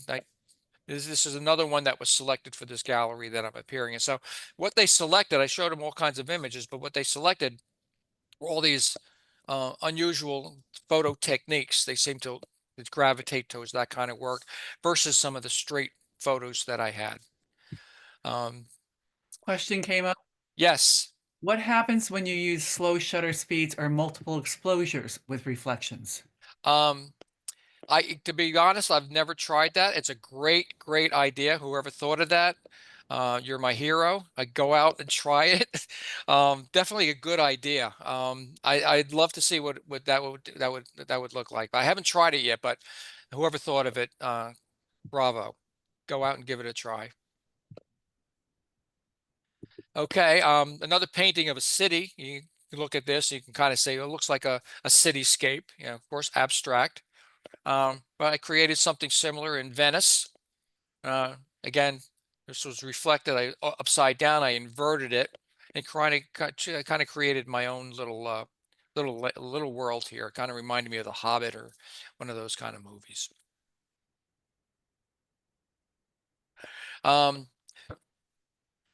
This is another one that was selected for this gallery that I'm appearing in. So what they selected, I showed them all kinds of images, but what they selected were all these unusual photo techniques. They seem to gravitate towards that kind of work versus some of the straight photos that I had. Question came up. Yes. What happens when you use slow shutter speeds or multiple exposures with reflections? To be honest, I've never tried that. It's a great, great idea. Whoever thought of that, you're my hero. I go out and try it. Definitely a good idea. I'd love to see what that would look like. I haven't tried it yet, but whoever thought of it, bravo. Go out and give it a try. Okay, another painting of a city. You look at this, you can kind of say it looks like a cityscape. You know, of course, abstract. But I created something similar in Venice. Again, this was reflected. Upside down. I inverted it and kind of created my own little world here. Kind of reminded me of The Hobbit or one of those kind of movies.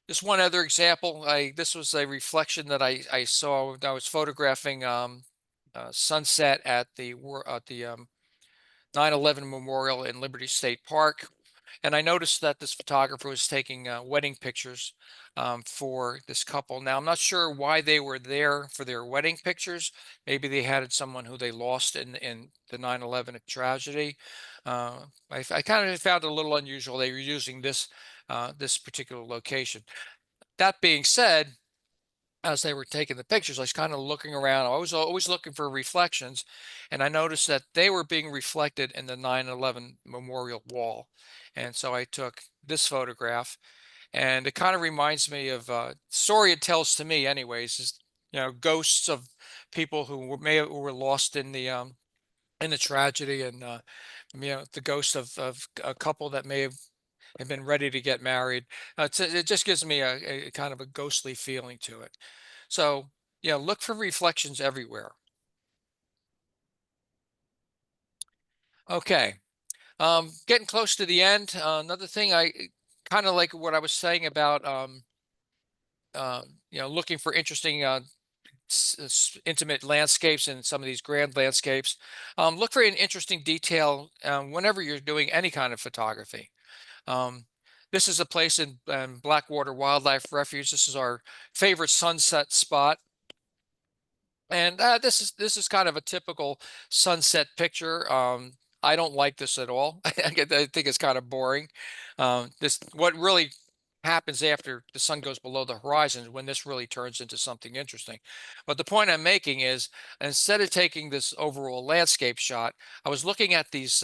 Just one other example. This was a reflection that I saw when I was photographing sunset at the 9/11 Memorial in Liberty State Park. And I noticed that this photographer was taking wedding pictures for this couple. Now, I'm not sure why they were there for their wedding pictures. Maybe they had someone who they lost in the 9/11 tragedy. I kind of found it a little unusual. They were using this particular location. That being said, as they were taking the pictures, I was kind of looking around. I was always looking for reflections, and I noticed that they were being reflected in the 9/11 memorial wall. And so I took this photograph, and it kind of reminds me of story it tells to me, anyways, is ghosts of people who who were lost in the tragedy, and the ghost of a couple that may have been ready to get married. It just gives me a kind of a ghostly feeling to it. So, look for reflections everywhere. Okay. Getting close to the end. Another thing I kind of like what I was saying about, looking for interesting, intimate landscapes and some of these grand landscapes. Look for an interesting detail whenever you're doing any kind of photography. This is a place in Blackwater Wildlife Refuge. This is our favorite sunset spot. And this is kind of a typical sunset picture. I don't like this at all. I think it's kind of boring. What really happens after the sun goes below the horizon when this really turns into something interesting. But the point I'm making is, instead of taking this overall landscape shot, I was looking at these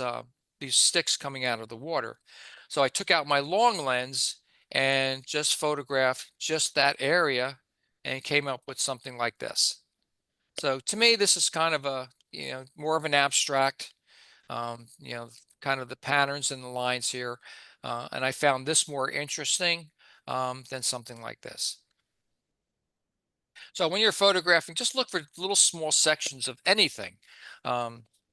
sticks coming out of the water. So I took out my long lens and just photographed just that area and came up with something like this. So to me, this is kind of a, more of an abstract, kind of the patterns and the lines here. And I found this more interesting than something like this. So when you're photographing, just look for little small sections of anything.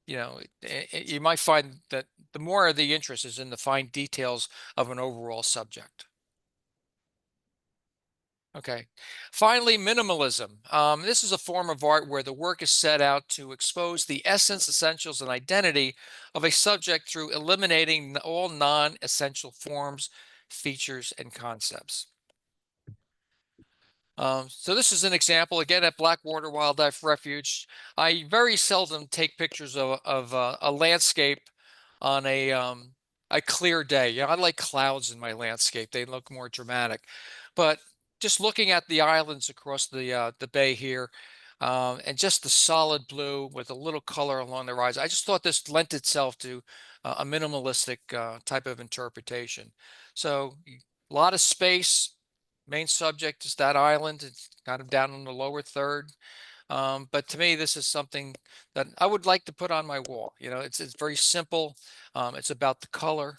You might find that the more of the interest is in the fine details of an overall subject. Okay. Finally, minimalism. This is a form of art where the work is set out to expose the essence, essentials, and identity of a subject through eliminating all non-essential forms, features, and concepts. So this is an example, again, at Blackwater Wildlife Refuge. I very seldom take pictures of a landscape on a clear day. I like clouds in my landscape. They look more dramatic. But just looking at the islands across the bay here, and just the solid blue with a little color along the horizon, I just thought this lent itself to a minimalistic type of interpretation. So a lot of space. Main subject is that island. It's kind of down in the lower third. But to me, this is something that I would like to put on my wall. It's very simple. It's about the color,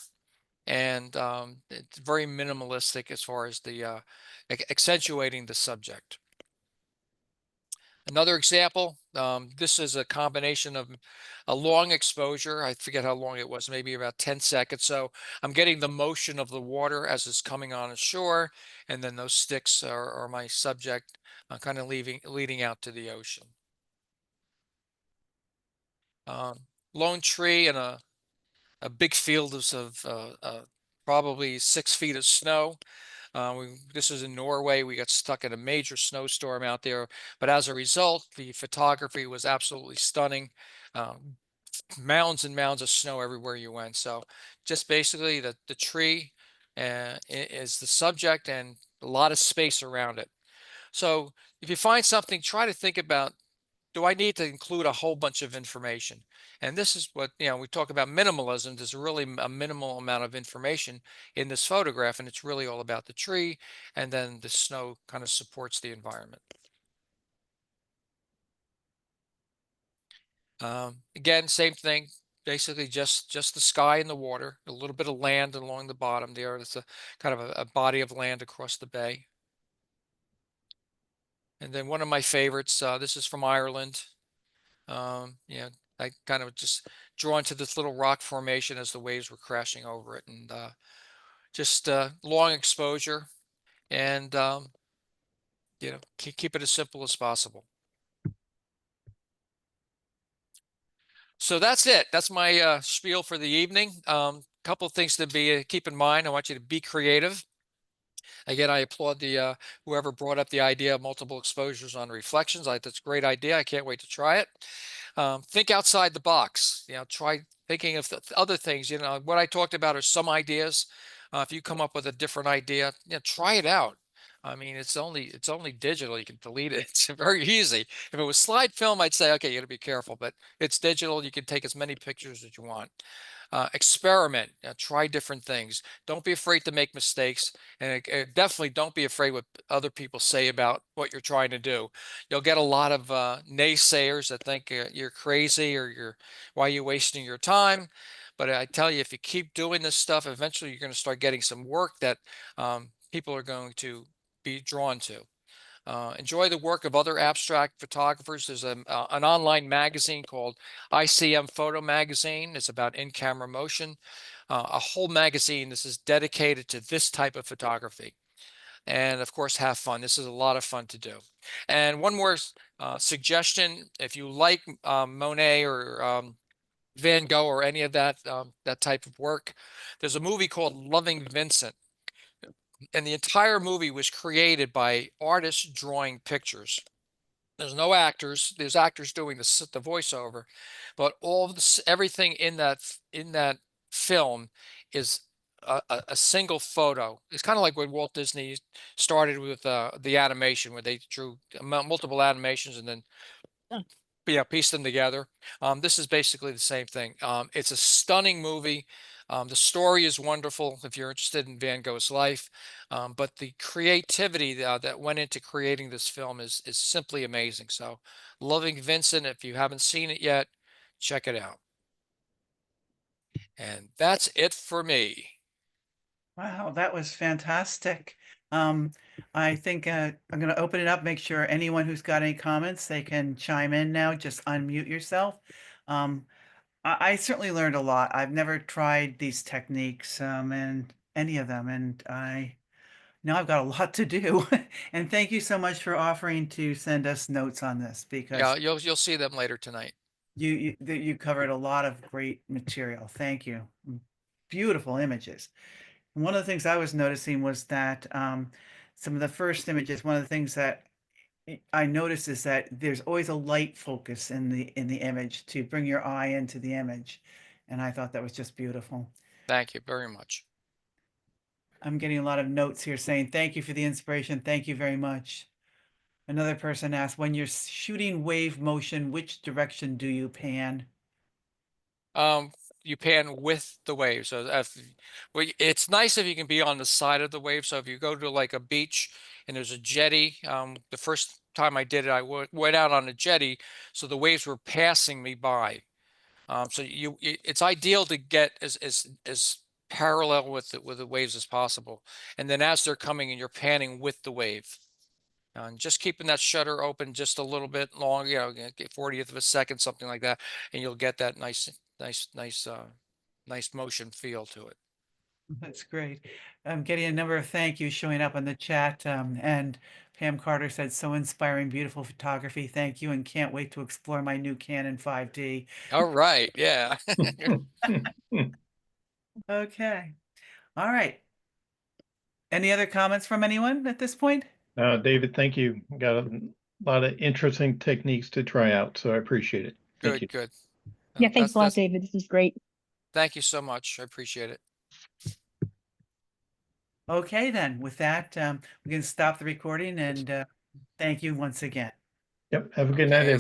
and it's very minimalistic as far as the accentuating the subject. Another example, This is a combination of a long exposure. I forget how long it was, maybe about 10 seconds. So I'm getting the motion of the water as it's coming on ashore, and then those sticks are my subject, kind of leading out to the ocean. Lone tree and a big field of probably 6 feet of snow. This is in Norway. We got stuck in a major snowstorm out there, but as a result, the photography was absolutely stunning. Um, Mounds and mounds of snow everywhere you went. So just basically the tree is the subject and a lot of space around it. So if you find something, try to think about, do I need to include a whole bunch of information? And this is what, we talk about minimalism. There's really a minimal amount of information in this photograph, and it's really all about the tree, and then the snow kind of supports the environment. Again, same thing, basically just the sky and the water, a little bit of land along the bottom there. It's a kind of a body of land across the bay. And then one of my favorites, this is from Ireland. I kind of just drawn to this little rock formation as the waves were crashing over it, and just long exposure, and keep it as simple as possible. So that's it. That's my spiel for the evening. Couple of things to keep in mind. I want you to be creative. Again, I applaud the whoever brought up the idea of multiple exposures on reflections. That's a great idea. I can't wait to try it. Think outside the box. Try thinking of other things. What I talked about are some ideas. If you come up with a different idea, try it out. I mean, it's only digital. You can delete it. It's very easy. If it was slide film, I'd say, okay, you got to be careful, but it's digital. You can take as many pictures as you want. Experiment, try different things. Don't be afraid to make mistakes, and definitely don't be afraid what other people say about what you're trying to do. You'll get a lot of naysayers that think you're crazy or why are you wasting your time. But I tell you, if you keep doing this stuff, eventually you're going to start getting some work that people are going to be drawn to. Enjoy the work of other abstract photographers. There's an online magazine called ICM Photo Magazine. It's about in-camera motion. A whole magazine. This is dedicated to this type of photography. And of course, have fun. This is a lot of fun to do. And one more suggestion: if you like Monet or Van Gogh or any of that type of work, there's a movie called Loving Vincent. And the entire movie was created by artists drawing pictures. There's no actors. There's actors doing the voiceover, but all of everything in that film is a single photo. It's kind of like when Walt Disney started with the animation, where they drew multiple animations and then piece them together. This is basically the same thing. It's a stunning movie. The story is wonderful if you're interested in Van Gogh's life, but the creativity that went into creating this film is simply amazing. So, Loving Vincent, if you haven't seen it yet, check it out. And that's it for me. Wow, that was fantastic. I think I'm going to open it up, make sure anyone who's got any comments, they can chime in now. Just unmute yourself. I certainly learned a lot. I've never tried these techniques and any of them, and now I've got a lot to do. And thank you so much for offering to send us notes on this, Yeah, because you'll see them later tonight. you covered a lot of great material. Thank you. Beautiful images. One of the things I was noticing was that some of the first images, one of the things that I noticed is that there's always a light focus in the image to bring your eye into the image. And I thought that was just beautiful. Thank you very much. I'm getting a lot of notes here saying, thank you for the inspiration. Thank you very much. Another person asked, when you're shooting wave motion, which direction do you pan? You pan with the wave. So it's nice if you can be on the side of the wave. So if you go to like a beach and there's a jetty, the first time I did it, I went out on a jetty, so the waves were passing me by. So it's ideal to get as parallel with the waves as possible, and then as they're coming and you're panning with the wave. And just keeping that shutter open just a little bit long, you know, get 40th of a second, something like that, and you'll get that nice motion feel to it. That's great. I'm getting a number of thank yous showing up on the chat. And Pam Carter said, so inspiring, beautiful photography. Thank you. And can't wait to explore my new Canon 5D. All right, yeah. Okay. All right. Any other comments from anyone at this point? David, thank you. Got a lot of interesting techniques to try out, so I appreciate it. Thank you. Good. Yeah, thanks a lot, That's David. This is great. thank you so much. I appreciate it. Okay, then with that, we can stop the recording and thank you once again. Yep. Have a good night, Okay. everyone.